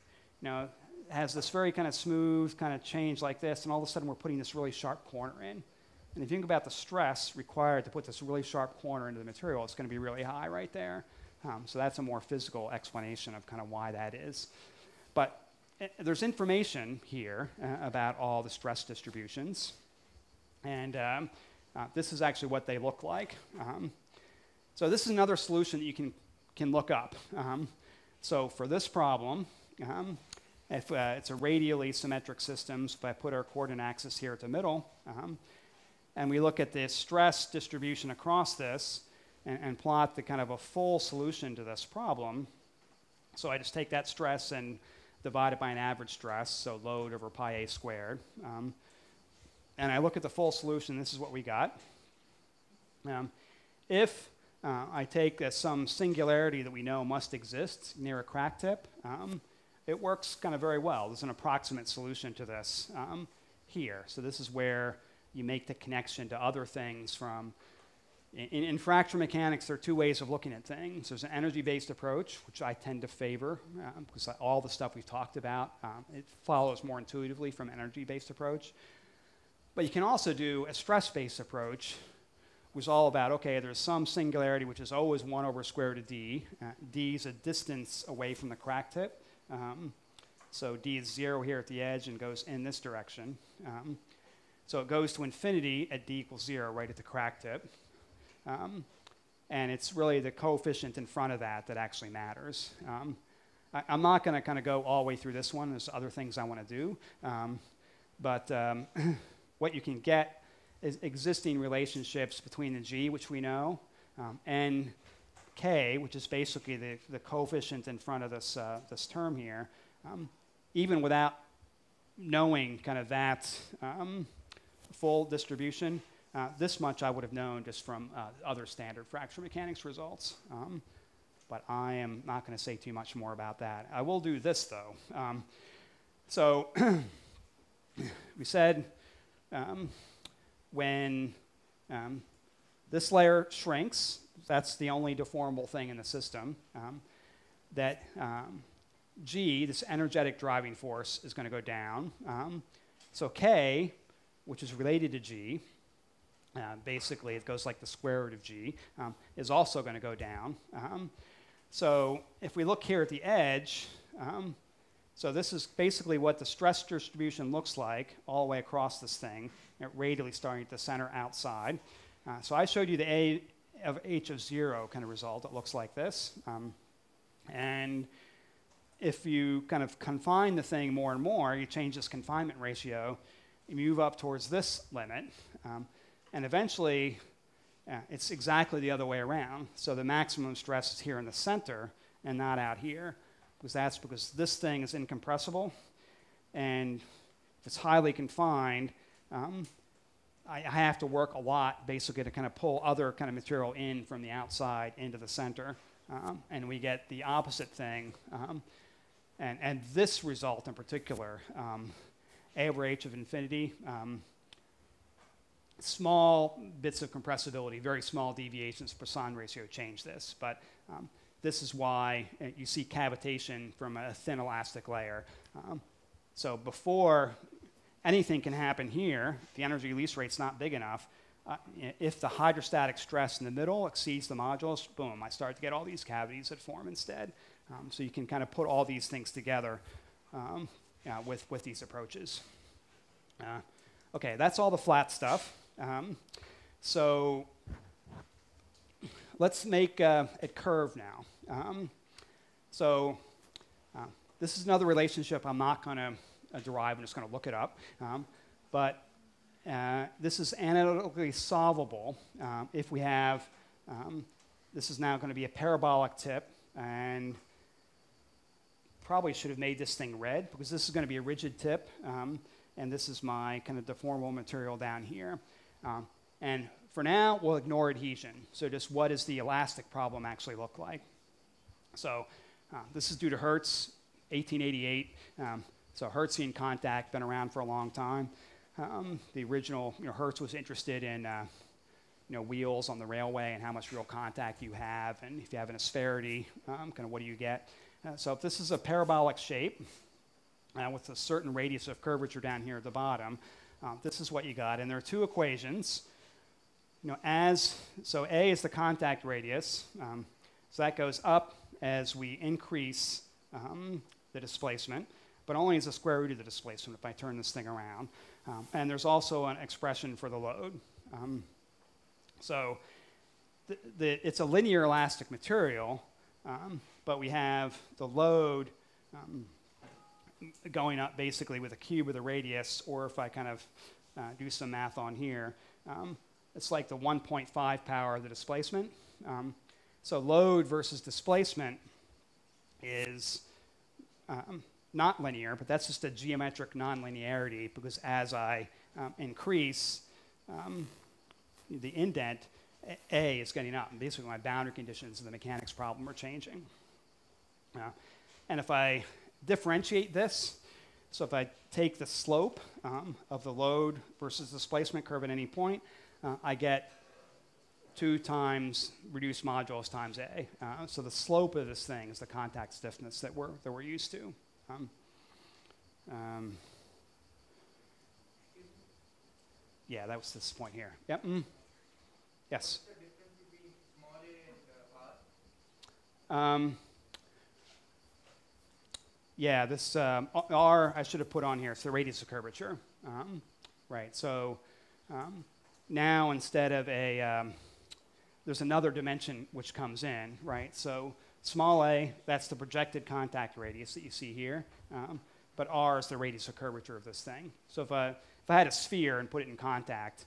has this very kind of smooth kind of change like this, and all of a sudden we're putting this really sharp corner in. And if you think about the stress required to put this really sharp corner into the material, it's going to be really high right there. So that's a more physical explanation of kind of why that is. But there's information here about all the stress distributions. And this is actually what they look like. So this is another solution that you can look up. So for this problem, if it's a radially symmetric system, so if I put our coordinate axis here at the middle, and we look at the stress distribution across this, and plot the kind of a full solution to this problem, so I just take that stress and divide it by an average stress, so load over pi a squared. And I look at the full solution, this is what we got. If I take some singularity that we know must exist near a crack tip, it works kind of very well. There's an approximate solution to this here. So this is where you make the connection to other things from. In fracture mechanics, there are two ways of looking at things. There's an energy-based approach, which I tend to favor, because all the stuff we've talked about, it follows more intuitively from an energy-based approach. But you can also do a stress-based approach, which is all about, okay, there's some singularity, which is always 1 over square root of d. D is a distance away from the crack tip. So d is 0 here at the edge and goes in this direction. So it goes to infinity at d equals 0 right at the crack tip. And it's really the coefficient in front of that actually matters. I'm not going to kind of go all the way through this one. There's other things I want to do. But what you can get is existing relationships between the g, which we know, and k, which is basically the coefficient in front of this, this term here, even without knowing kind of that full distribution. This much I would have known just from other standard fracture mechanics results. But I am not going to say too much more about that. I will do this, though. So we said when this layer shrinks, that's the only deformable thing in the system, that G, this energetic driving force, is going to go down. So K, which is related to G, basically it goes like the square root of G, is also going to go down. So if we look here at the edge, So this is basically what the stress distribution looks like all the way across this thing, radially starting at the center outside. So I showed you the A of H of 0 kind of result. It looks like this. And if you kind of confine the thing more and more, you change this confinement ratio, you move up towards this limit, and eventually it's exactly the other way around. So the maximum stress is here in the center and not out here, because that's because this thing is incompressible, and if it's highly confined, I have to work a lot basically to kind of pull other kind of material in from the outside into the center, and we get the opposite thing. And this result in particular, A over H of infinity, small bits of compressibility, very small deviations, Poisson ratio change this, but this is why you see cavitation from a thin elastic layer. So before anything can happen here, the energy release rate's not big enough. If the hydrostatic stress in the middle exceeds the modulus, boom, I start to get all these cavities that form instead. So you can kind of put all these things together with these approaches. Okay, that's all the flat stuff. So let's make it curve now. This is another relationship I'm not going to derive. I'm just going to look it up. But this is analytically solvable if we have, this is now going to be a parabolic tip, and probably should have made this thing red, because this is going to be a rigid tip, and this is my kind of deformable material down here. And for now, we'll ignore adhesion. So just what does the elastic problem actually look like? So this is due to Hertz, 1888. So Hertzian contact, been around for a long time. The original, Hertz was interested in wheels on the railway and how much real contact you have, and if you have an asperity, kind of what do you get? So if this is a parabolic shape with a certain radius of curvature down here at the bottom, this is what you got. And there are two equations. So A is the contact radius. So that goes up as we increase the displacement, but only as the square root of the displacement if I turn this thing around. And there's also an expression for the load. So it's a linear elastic material, but we have the load going up basically with a cube with a radius, or if I kind of do some math on here, it's like the 1.5 power of the displacement. So load versus displacement is not linear, but that's just a geometric nonlinearity, because as I increase the indent, A is getting up. And basically, my boundary conditions of the mechanics problem are changing. And if I differentiate this, so if I take the slope of the load versus displacement curve at any point, I get 2 times reduced modulus times A. So the slope of this thing is the contact stiffness that we're used to. Yeah, that was this point here. Yep. Yes. What's the difference between small a and R? Yeah, this R I should have put on here. It's the radius of curvature. Right. So now instead of there's another dimension which comes in. Right. So small a, that's the projected contact radius that you see here. But R is the radius of curvature of this thing. So if I had a sphere and put it in contact,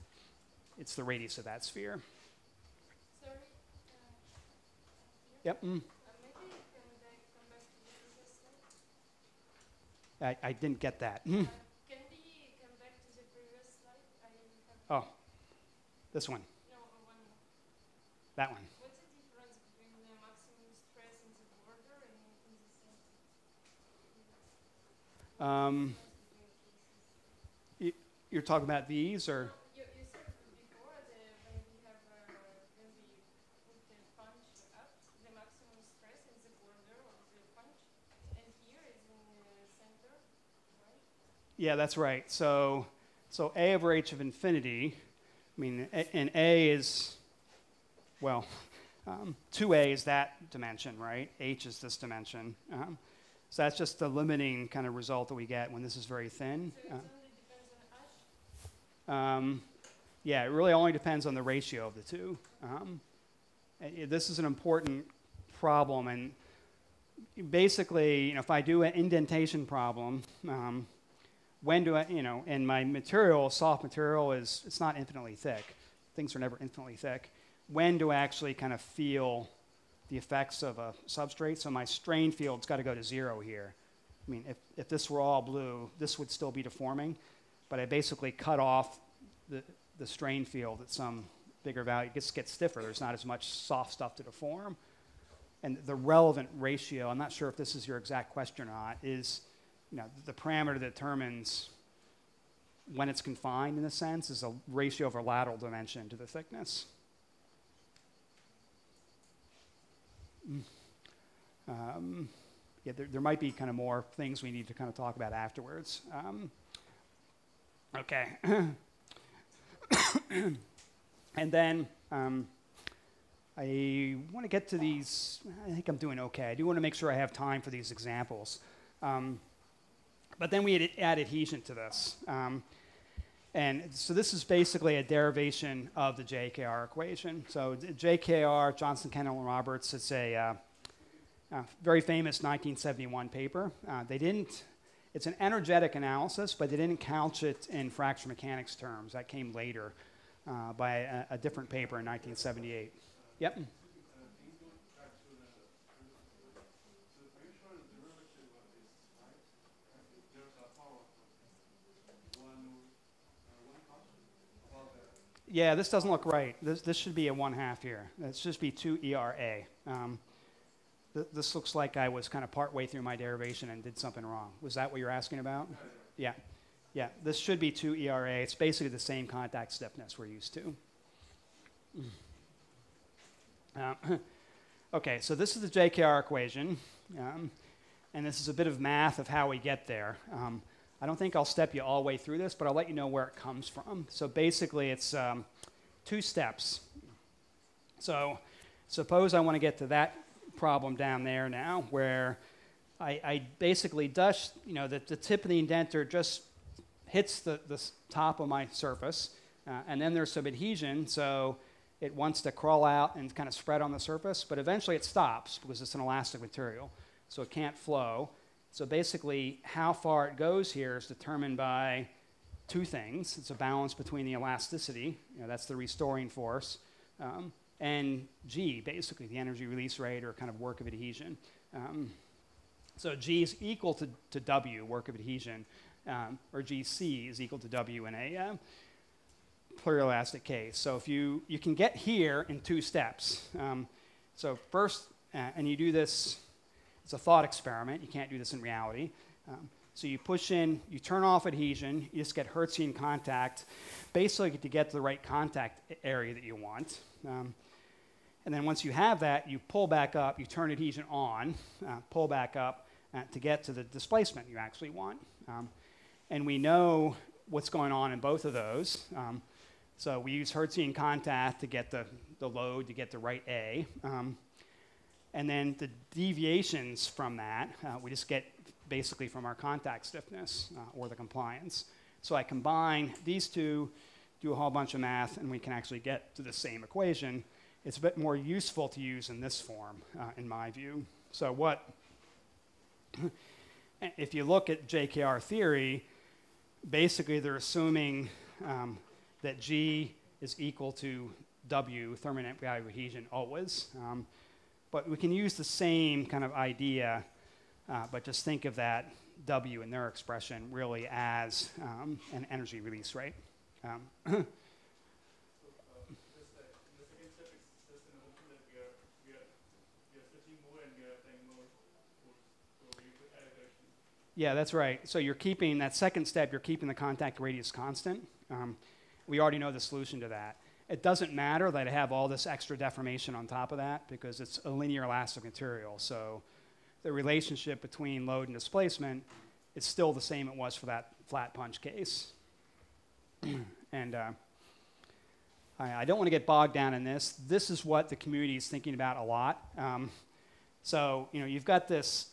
it's the radius of that sphere. Sorry. Yep. Maybe you can come back to the previous slide. I didn't get that. Can we come back to the previous slide? Oh, this one. No, one more. That one. What's the difference between the maximum stress in the border and in the center? You're talking about these, or? You said before that when we put the punch up, the maximum stress is the border of the punch, and here is in the center, right? Yeah, that's right. So A over H of infinity, I mean, and A is, well, 2A is that dimension, right? H is this dimension. So that's just the limiting kind of result that we get when this is very thin. So it only depends on ash? Yeah, it really only depends on the ratio of the two. This is an important problem, and basically, you know, if I do an indentation problem, when do I, you know, and my material, soft material, it's not infinitely thick. Things are never infinitely thick. When do I actually kind of feel the effects of a substrate? So my strain field's got to go to 0 here. I mean, if this were all blue, this would still be deforming, but I basically cut off the strain field at some bigger value. It just gets stiffer. There's not as much soft stuff to deform. And the relevant ratio, I'm not sure if this is your exact question or not, is, you know, the parameter that determines when it's confined, in a sense, is a ratio of a lateral dimension to the thickness. Yeah, there might be kind of more things we need to kind of talk about afterwards. Okay. And then I want to get to these. I think I'm doing okay. I do want to make sure I have time for these examples. But then we add adhesion to this. And so this is basically a derivation of the JKR equation. So JKR, Johnson, Kenneth, and Roberts, it's a very famous 1971 paper. It's an energetic analysis, but they didn't couch it in fracture mechanics terms. That came later by a different paper in 1978. Yep. Yeah, this doesn't look right. This should be a 1/2 here. This should be 2 ERA. This looks like I was kind of partway through my derivation and did something wrong. Was that what you're asking about? Yeah. Yeah, this should be 2 ERA. It's basically the same contact stiffness we're used to. Okay, so this is the JKR equation. And this is a bit of math of how we get there. I don't think I'll step you all the way through this, but I'll let you know where it comes from. So basically, it's 2 steps. So suppose I want to get to that problem down there now, where I basically dust, you know, the tip of the indenter just hits the top of my surface, and then there's some adhesion, so it wants to crawl out and kind of spread on the surface, but eventually it stops because it's an elastic material, so it can't flow. So basically, how far it goes here is determined by 2 things. It's a balance between the elasticity, you know, that's the restoring force, and G, basically the energy release rate or kind of work of adhesion. So G is equal to W, work of adhesion, or GC is equal to W in a plurielastic case. So if you can get here in 2 steps. So first, and you do this, it's a thought experiment. You can't do this in reality. So you push in, you turn off adhesion, you just get Hertzian contact, basically to get to the right contact area that you want. And then once you have that, you pull back up, you turn adhesion on, pull back up to get to the displacement you actually want. And we know what's going on in both of those. So we use Hertzian contact to get the load, to get the right A. And then the deviations from that, we just get basically from our contact stiffness or the compliance. So I combine these two, do a whole bunch of math, and we can actually get to the same equation. It's a bit more useful to use in this form, in my view. So if you look at JKR theory, basically they're assuming that G is equal to W, thermodynamic value of adhesion, always. But we can use the same kind of idea, but just think of that W in their expression really as an energy release rate. Yeah, that's right. So you're keeping that second step, you're keeping the contact radius constant. We already know the solution to that. It doesn't matter that I have all this extra deformation on top of that because it's a linear elastic material. So the relationship between load and displacement is still the same it was for that flat punch case. And I don't want to get bogged down in this. This is what the community is thinking about a lot. So, you know, you've got this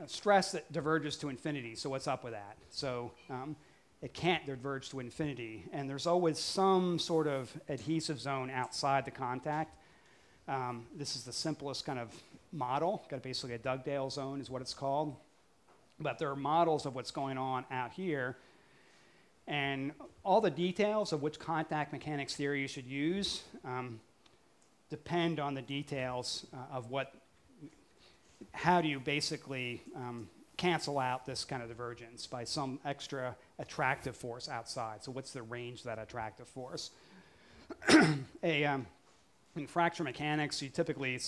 stress that diverges to infinity. So what's up with that? So it can't diverge to infinity. And there's always some sort of adhesive zone outside the contact. This is the simplest kind of model. Got basically a Dugdale zone is what it's called. But there are models of what's going on out here. And all the details of which contact mechanics theory you should use depend on the details of how do you basically cancel out this kind of divergence by some extra attractive force outside. So what's the range of that attractive force? In fracture mechanics, you typically,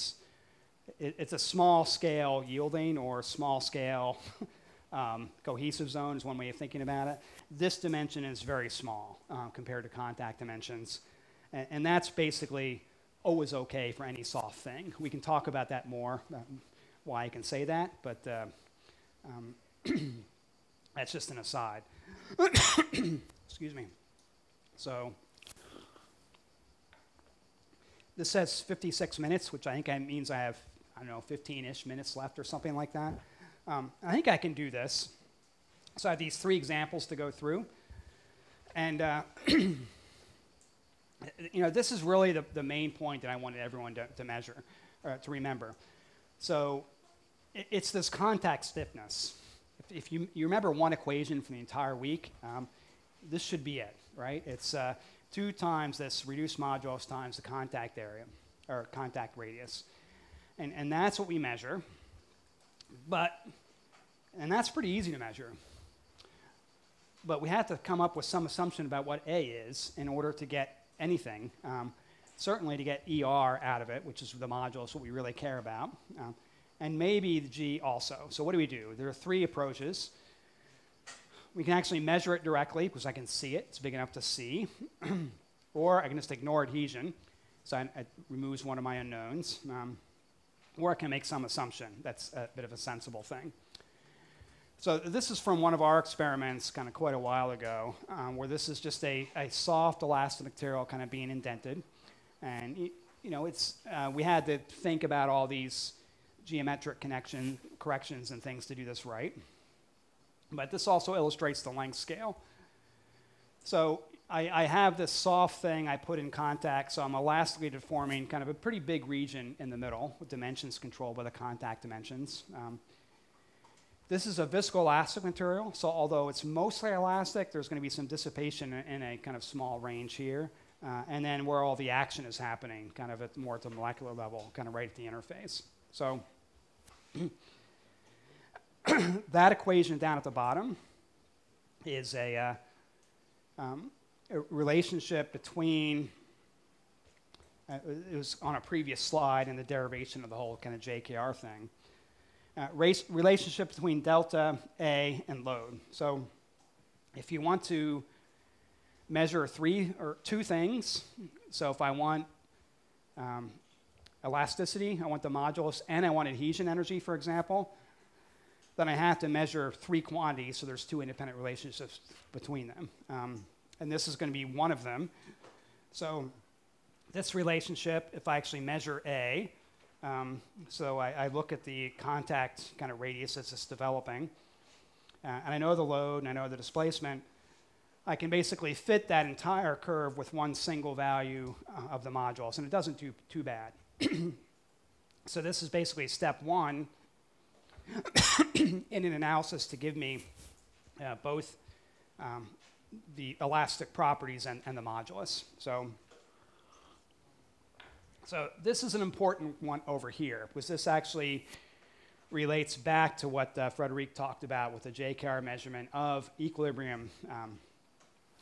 it's a small scale yielding or small scale cohesive zone is one way of thinking about it. This dimension is very small compared to contact dimensions. And that's basically always okay for any soft thing. We can talk about that more, why I can say that, but that's just an aside. Excuse me. So this says 56 minutes, which I think means I have, 15-ish minutes left or something like that. I think I can do this. So I have these 3 examples to go through. And, this is really the main point that I wanted everyone to measure, to remember. So it's this contact stiffness. If you remember one equation from the entire week, this should be it, right? It's 2 times this reduced modulus times the contact area, or contact radius. And that's what we measure. And that's pretty easy to measure. But we have to come up with some assumption about what A is in order to get anything. Certainly to get ER out of it, which is the modulus, what we really care about. And maybe the G also. So what do? There are 3 approaches. We can actually measure it directly because I can see it. It's big enough to see. Or I can just ignore adhesion. So it removes one of my unknowns. Or I can make some assumption. That's a bit of a sensible thing. So this is from one of our experiments kind of quite a while ago, where this is just a soft elastic material kind of being indented. And we had to think about all these geometric corrections and things to do this right. But this also illustrates the length scale. So I have this soft thing I put in contact, so I'm elastically deforming kind of a pretty big region in the middle with dimensions controlled by the contact dimensions. This is a viscoelastic material, so although it's mostly elastic, there's going to be some dissipation in a kind of small range here. And then where all the action is happening, kind of more at the molecular level, kind of right at the interface. So that equation down at the bottom is a relationship between, it was on a previous slide in the derivation of the whole kind of JKR thing. Relationship between delta, A, and load. So if you want to measure 2 things, so if I want elasticity, I want the modulus, and I want adhesion energy, for example, then I have to measure 3 quantities, so there's 2 independent relationships between them. And this is going to be one of them. So this relationship, if I actually measure A, so I look at the contact kind of radius as it's developing, and I know the load and I know the displacement, I can basically fit that entire curve with one single value of the modulus, and it doesn't do too bad. So this is basically step 1 in an analysis to give me both the elastic properties and the modulus. So this is an important one over here, because this actually relates back to what Frederic talked about with the JKR measurement of equilibrium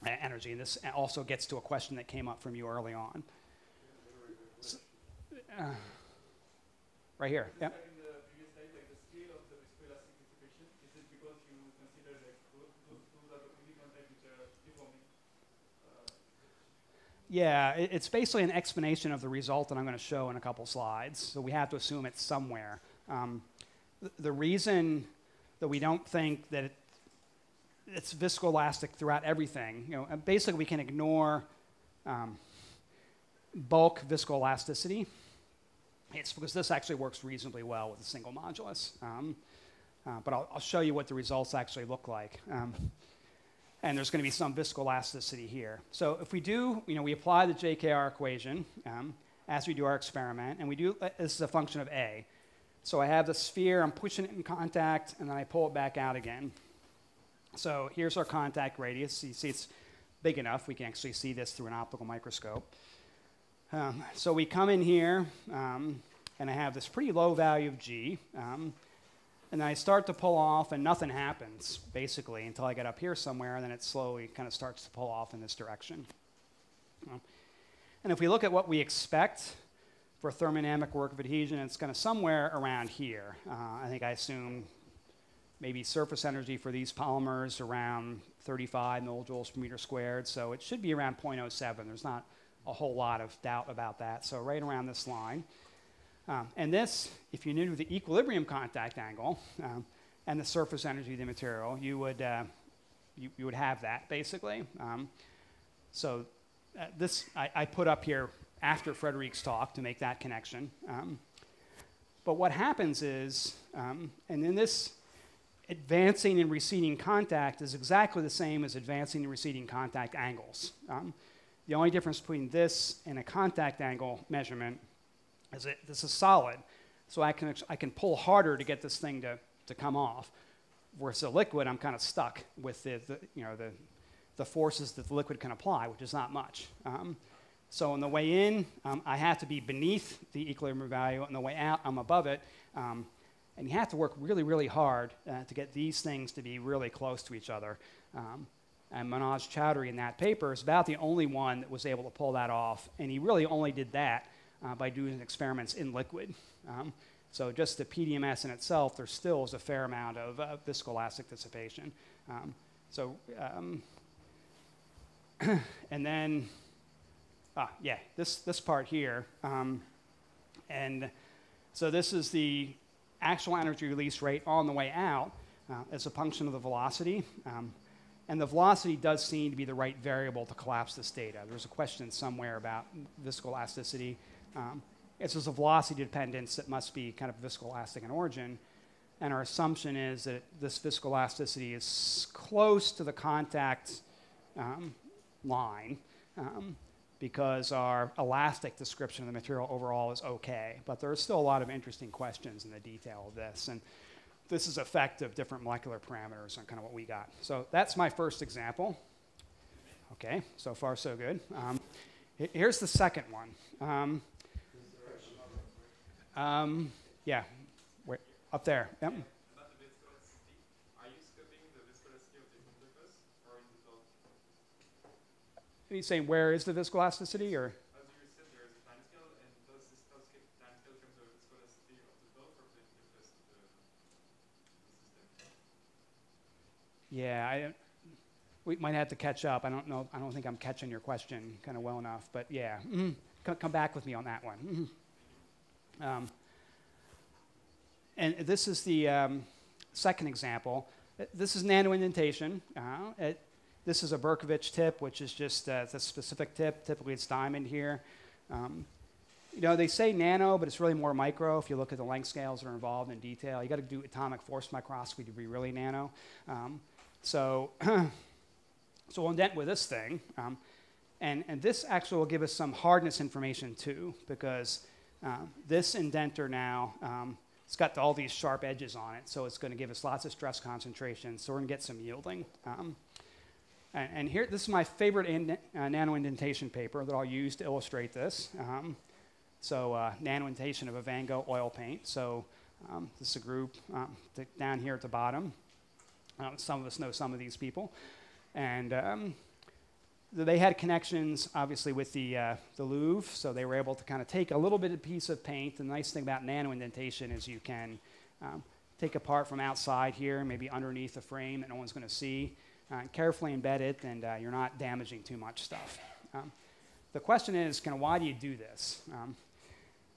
energy. And this also gets to a question that came up from you early on. So, right here. Yeah. In the previous slide, like the scale of the viscoelastic dissipation, is it because you consider that those are the only contacts which are deforming? Yeah, it's basically an explanation of the result that I'm going to show in a couple slides. So we have to assume it's somewhere. The reason that we don't think that it's viscoelastic throughout everything, basically we can ignore bulk viscoelasticity. It's because this actually works reasonably well with a single modulus. But I'll show you what the results actually look like. And there's going to be some viscoelasticity here. So if we do, we apply the JKR equation as we do our experiment, and we do, this is a function of A. So I have the sphere, I'm pushing it in contact, and then I pull it back out again. So here's our contact radius. You see it's big enough. We can actually see this through an optical microscope. So we come in here, and I have this pretty low value of G. And then I start to pull off, and nothing happens, basically, until I get up here somewhere, and then it slowly kind of starts to pull off in this direction. And if we look at what we expect for thermodynamic work of adhesion, it's kind of somewhere around here. I think I assume maybe surface energy for these polymers around 35 millijoules per meter squared, so it should be around 0.07. There's not a whole lot of doubt about that, so right around this line. And this, if you knew the equilibrium contact angle and the surface energy of the material, you would have that, basically. So this I put up here after Frederick's talk to make that connection. But what happens is, and in this advancing and receding contact is exactly the same as advancing and receding contact angles. The only difference between this and a contact angle measurement is that this is solid, so I can pull harder to get this thing to come off. Whereas a liquid, I'm kind of stuck with the forces that the liquid can apply, which is not much. So on the way in, I have to be beneath the equilibrium value. On the way out, I'm above it. And you have to work really, really hard to get these things to be really close to each other. And Manoj Chowdhury in that paper is about the only one that was able to pull that off. And he really only did that by doing experiments in liquid. So just the PDMS in itself, there still is a fair amount of viscoelastic dissipation. And then, this part here. And so this is the actual energy release rate on the way out as a function of the velocity. And the velocity does seem to be the right variable to collapse this data. There's a question somewhere about viscoelasticity. It's just a velocity dependence that must be kind of viscoelastic in origin. And our assumption is that this viscoelasticity is close to the contact line because our elastic description of the material overall is okay. But there are still a lot of interesting questions in the detail of this. And this is effect of different molecular parameters on kind of what we got. So that's my first example. Okay, so far so good. Here's the second one. Up there. Yep. About the viscoelasticity, are you scoping the viscoelasticity of the interface or in the flow? Are you saying where is the viscoelasticity, or? As you said, there is a time scale, and does this time scale come to the viscoelasticity of the flow or the interface of the system? Yeah, we might have to catch up. I don't know. I don't think I'm catching your question kind of well enough, but yeah, come back with me on that one. And this is the second example. This is nanoindentation. This is a Berkovich tip, which is just the specific tip. Typically, it's diamond here. They say nano, but it's really more micro. If you look at the length scales that are involved in detail, you got to do atomic force microscopy to be really nano. So we'll indent with this thing, and this actually will give us some hardness information too, because this indenter now, it's got all these sharp edges on it, so it's going to give us lots of stress concentration, so we're going to get some yielding. And here, this is my favorite nanoindentation paper that I'll use to illustrate this. Nanoindentation of a Van Gogh oil paint. So this is a group down here at the bottom. Some of us know some of these people. And they had connections, obviously, with the Louvre, so they were able to kind of take a little bit of piece of paint. The nice thing about nanoindentation is you can take apart from outside here, maybe underneath a frame that no one's going to see, carefully embed it, and you're not damaging too much stuff. The question is, why do you do this?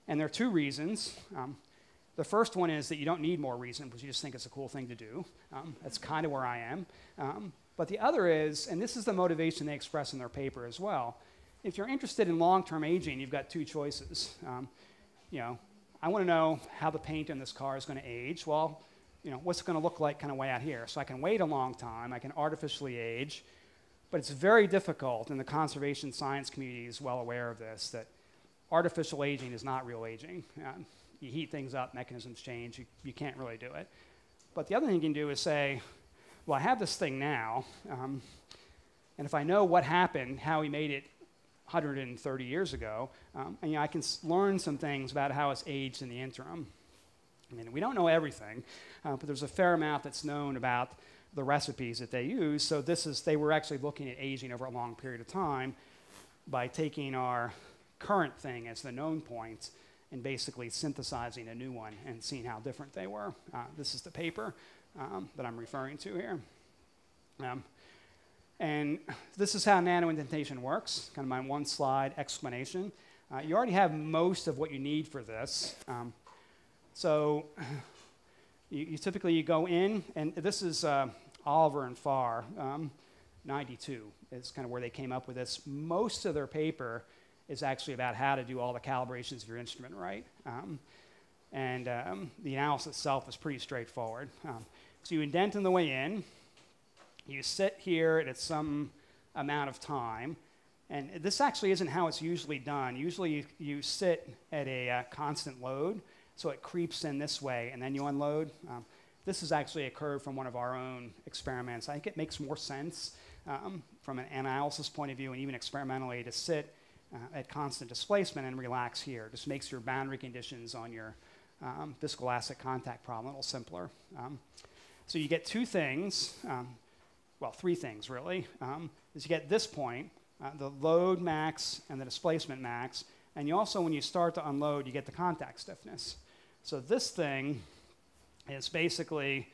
And there are two reasons. The first one is that you don't need more reason, because you just think it's a cool thing to do. That's kind of where I am. But the other is, and this is the motivation they express in their paper as well, if you're interested in long-term aging, you've got two choices. I want to know how the paint in this car is going to age. Well, what's it going to look like kind of way out here? So I can wait a long time, I can artificially age, but it's very difficult, and the conservation science community is well aware of this, that artificial aging is not real aging. You heat things up, mechanisms change, you can't really do it. But the other thing you can do is say, well, I have this thing now, and if I know what happened, how we made it 130 years ago, and I can learn some things about how it's aged in the interim. I mean, we don't know everything, but there's a fair amount that's known about the recipes that they use. So they were actually looking at aging over a long period of time by taking our current thing as the known points and basically synthesizing a new one and seeing how different they were. This is the paper that I'm referring to here. And this is how nanoindentation works, kind of my one slide explanation. You already have most of what you need for this. So you typically go in, and this is Oliver and Farr, 92 is kind of where they came up with this. Most of their paper is actually about how to do all the calibrations of your instrument right. The analysis itself is pretty straightforward. So you indent on the way in. You sit here at some amount of time. And this actually isn't how it's usually done. Usually you sit at a constant load, so it creeps in this way, and then you unload. This is actually a curve from one of our own experiments. I think it makes more sense from an analysis point of view and even experimentally to sit at constant displacement and relax here. Just makes your boundary conditions on your viscoelastic contact problem a little simpler. So you get two things, well, three things really, is you get this point, the load max and the displacement max, and you also, when you start to unload, you get the contact stiffness. So this thing is basically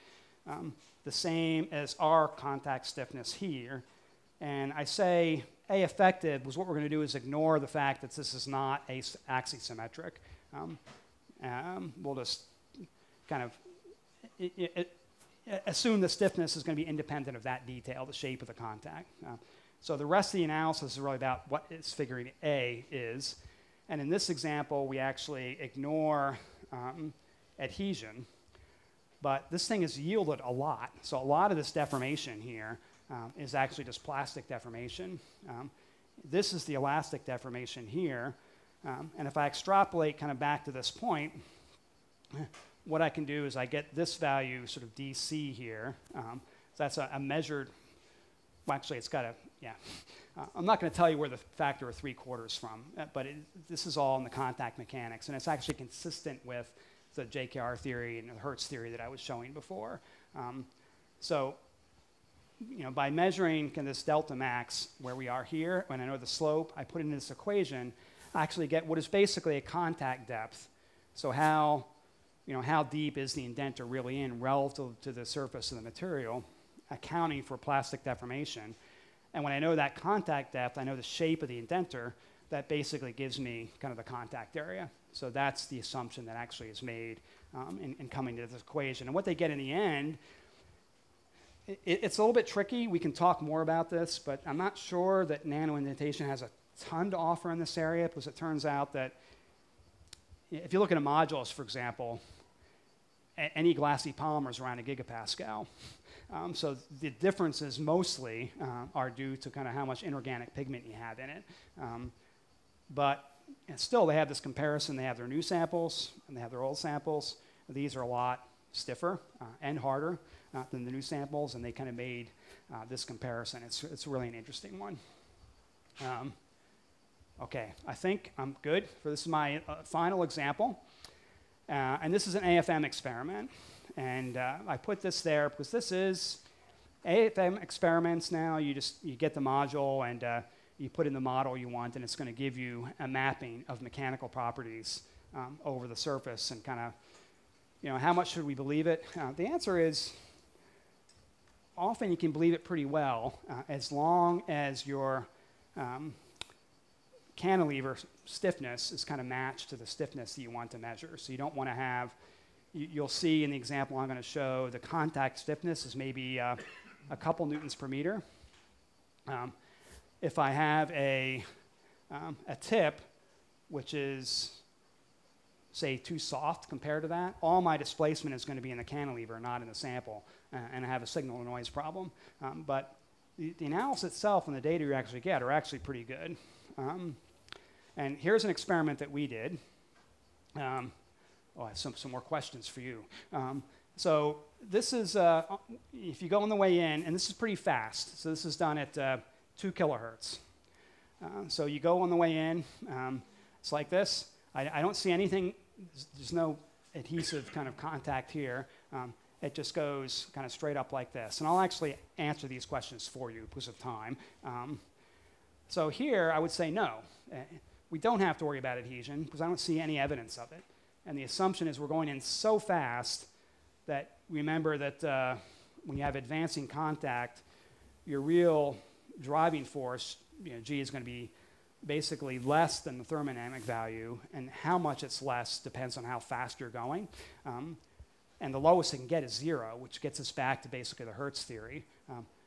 the same as our contact stiffness here, and I say A effective was what we're going to do is ignore the fact that this is not axisymmetric. We'll just kind of assume the stiffness is going to be independent of that detail, the shape of the contact. So the rest of the analysis is really about what is figuring A is. And in this example, we actually ignore adhesion. But this thing has yielded a lot. So a lot of this deformation here is actually just plastic deformation. This is the elastic deformation here. And if I extrapolate kind of back to this point, what I can do is I get this value sort of DC here. So that's a measured, well, actually it's got a, yeah. I'm not going to tell you where the factor of 3/4 from, but this is all in the contact mechanics, and it's actually consistent with the JKR theory and the Hertz theory that I was showing before. So, by measuring kind of this delta max where we are here, when I know the slope, I put it in this equation, I actually get what is basically a contact depth. So how deep is the indenter really in relative to the surface of the material, accounting for plastic deformation. And when I know that contact depth, I know the shape of the indenter, that basically gives me kind of the contact area. So that's the assumption that actually is made in coming to this equation. And what they get in the end, it's a little bit tricky. We can talk more about this, but I'm not sure that nanoindentation has a ton to offer in this area, because it turns out that if you look at a modulus, for example, any glassy polymer is around a gigapascal. So the differences mostly are due to kind of how much inorganic pigment you have in it. But still, they have this comparison. They have their new samples and they have their old samples. These are a lot stiffer and harder than the new samples, and they kind of made this comparison. It's really an interesting one. Okay, I think I'm good. This is my final example. And this is an AFM experiment. And I put this there because this is AFM experiments now. You get the module and you put in the model you want, and it's going to give you a mapping of mechanical properties over the surface, and kind of, how much should we believe it? The answer is often you can believe it pretty well as long as your cantilever stiffness is kind of matched to the stiffness that you want to measure. So you don't want to have, you'll see in the example I'm going to show, the contact stiffness is maybe a couple newtons per meter. If I have a tip, which is say, too soft compared to that, all my displacement is going to be in the cantilever, not in the sample, and I have a signal-to-noise problem. But the analysis itself and the data you actually get are actually pretty good. And here's an experiment that we did. I have some more questions for you. So this is, if you go on the way in, and this is pretty fast. So this is done at 2 kilohertz. So you go on the way in. It's like this. I don't see anything. There's no adhesive kind of contact here. It just goes kind of straight up like this. And I'll actually answer these questions for you because of time. So here, I would say no. We don't have to worry about adhesion because I don't see any evidence of it. And the assumption is we're going in so fast that remember that when you have advancing contact, your real driving force, G, is going to be basically less than the thermodynamic value, and how much it's less depends on how fast you're going. And the lowest it can get is 0, which gets us back to basically the Hertz theory.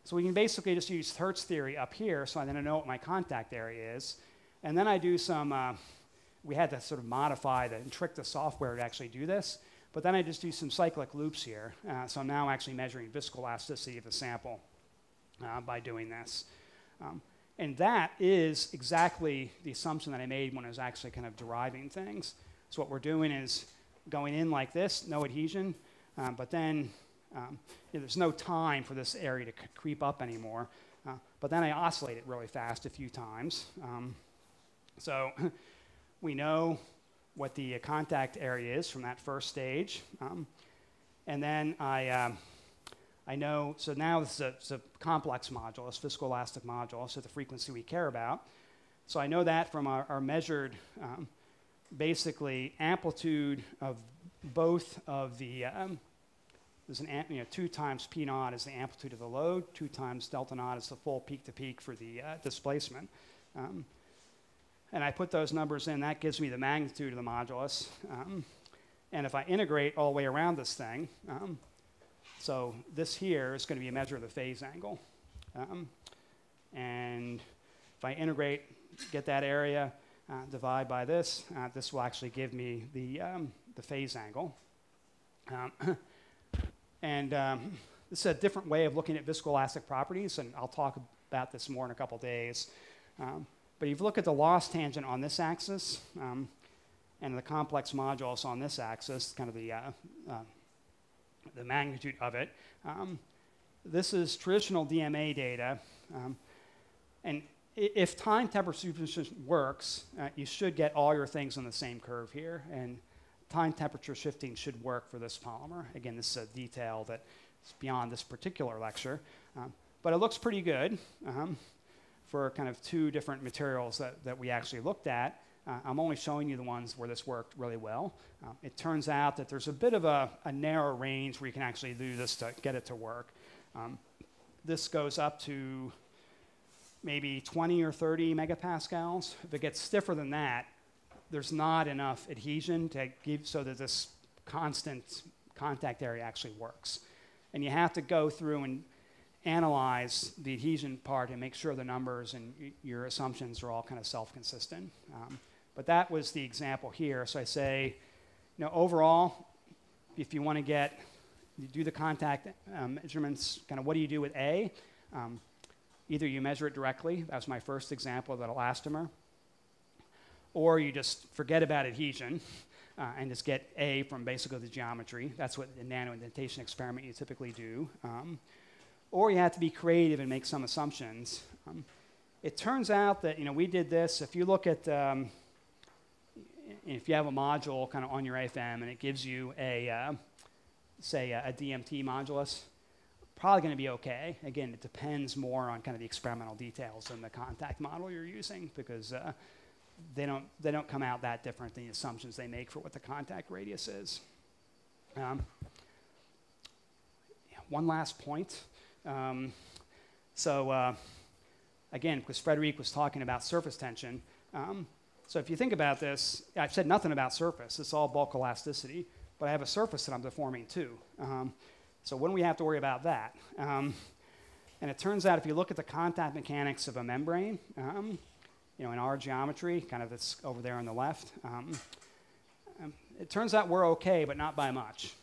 So we can basically just use Hertz theory up here, so then I know what my contact area is. And then I do some, we had to sort of modify and trick the software to actually do this, but then I just do some cyclic loops here. So I'm now actually measuring viscoelasticity of the sample by doing this. And that is exactly the assumption that I made when I was actually kind of deriving things. So what we're doing is going in like this, no adhesion, but then there's no time for this area to creep up anymore. But then I oscillate it really fast a few times. So we know what the contact area is from that first stage. And then I know, so now this is a complex modulus, viscoelastic modulus, so the frequency we care about. So I know that from our measured, basically, amplitude of both of the, there's 2 times P naught is the amplitude of the load, 2 times delta naught is the full peak-to-peak for the displacement. And I put those numbers in, that gives me the magnitude of the modulus. And if I integrate all the way around this thing, so this here is going to be a measure of the phase angle. And if I integrate, get that area, divide by this, this will actually give me the phase angle. This is a different way of looking at viscoelastic properties, and I'll talk about this more in a couple days. But if you look at the loss tangent on this axis, and the complex modulus on this axis, kind of the magnitude of it, this is traditional DMA data. And if time temperature superposition works, you should get all your things on the same curve here. And time temperature shifting should work for this polymer. Again, this is a detail that's beyond this particular lecture. But it looks pretty good for kind of 2 different materials that we actually looked at. I'm only showing you the ones where this worked really well. It turns out that there's a bit of a narrow range where you can actually do this to get it to work. This goes up to maybe 20 or 30 megapascals. If it gets stiffer than that, there's not enough adhesion to give so that this constant contact area actually works. And you have to go through and analyze the adhesion part and make sure the numbers and your assumptions are all kind of self-consistent. But that was the example here. So I say, overall, if you want to you do the contact measurements, kind of what do you do with A? Either you measure it directly, that was my first example of that elastomer, or you just forget about adhesion and just get A from basically the geometry. That's what the nano-indentation experiment you typically do. Or you have to be creative and make some assumptions. It turns out that we did this. If you look at, if you have a module kind of on your AFM and it gives you say a DMT modulus, probably going to be okay. Again, it depends more on kind of the experimental details than the contact model you're using because they don't come out that different than the assumptions they make for what the contact radius is. One last point. Again, because Frederic was talking about surface tension, so if you think about this, I've said nothing about surface. It's all bulk elasticity, but I have a surface that I'm deforming too. So when do we have to worry about that? And it turns out if you look at the contact mechanics of a membrane, in our geometry, kind of it's over there on the left, it turns out we're okay, but not by much.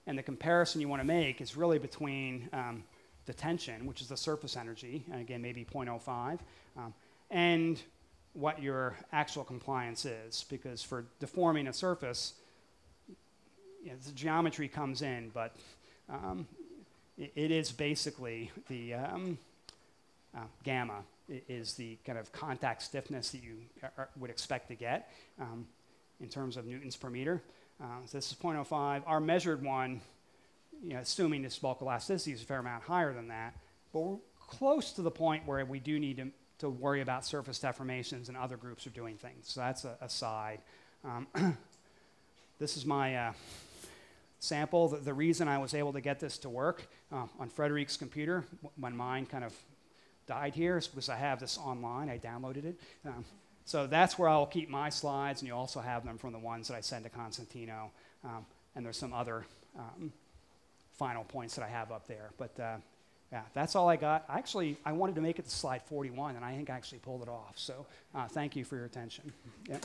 And the comparison you want to make is really between the tension, which is the surface energy, and again, maybe 0.05, and what your actual compliance is. Because for deforming a surface, the geometry comes in, but it is basically the gamma is the kind of contact stiffness that you would expect to get in terms of newtons per meter. So this is 0.05. Our measured one, assuming this bulk elasticity is a fair amount higher than that, but we're close to the point where we do need to worry about surface deformations, and other groups are doing things. So that's a side. This is my sample. The reason I was able to get this to work on Frederick's computer when mine kind of died here is because I have this online. I downloaded it. So that's where I'll keep my slides, and you also have them from the ones that I sent to Constantino. And there's some other final points that I have up there. But yeah, that's all I got. Actually, I wanted to make it to slide 41, and I think I actually pulled it off. So thank you for your attention. Yeah.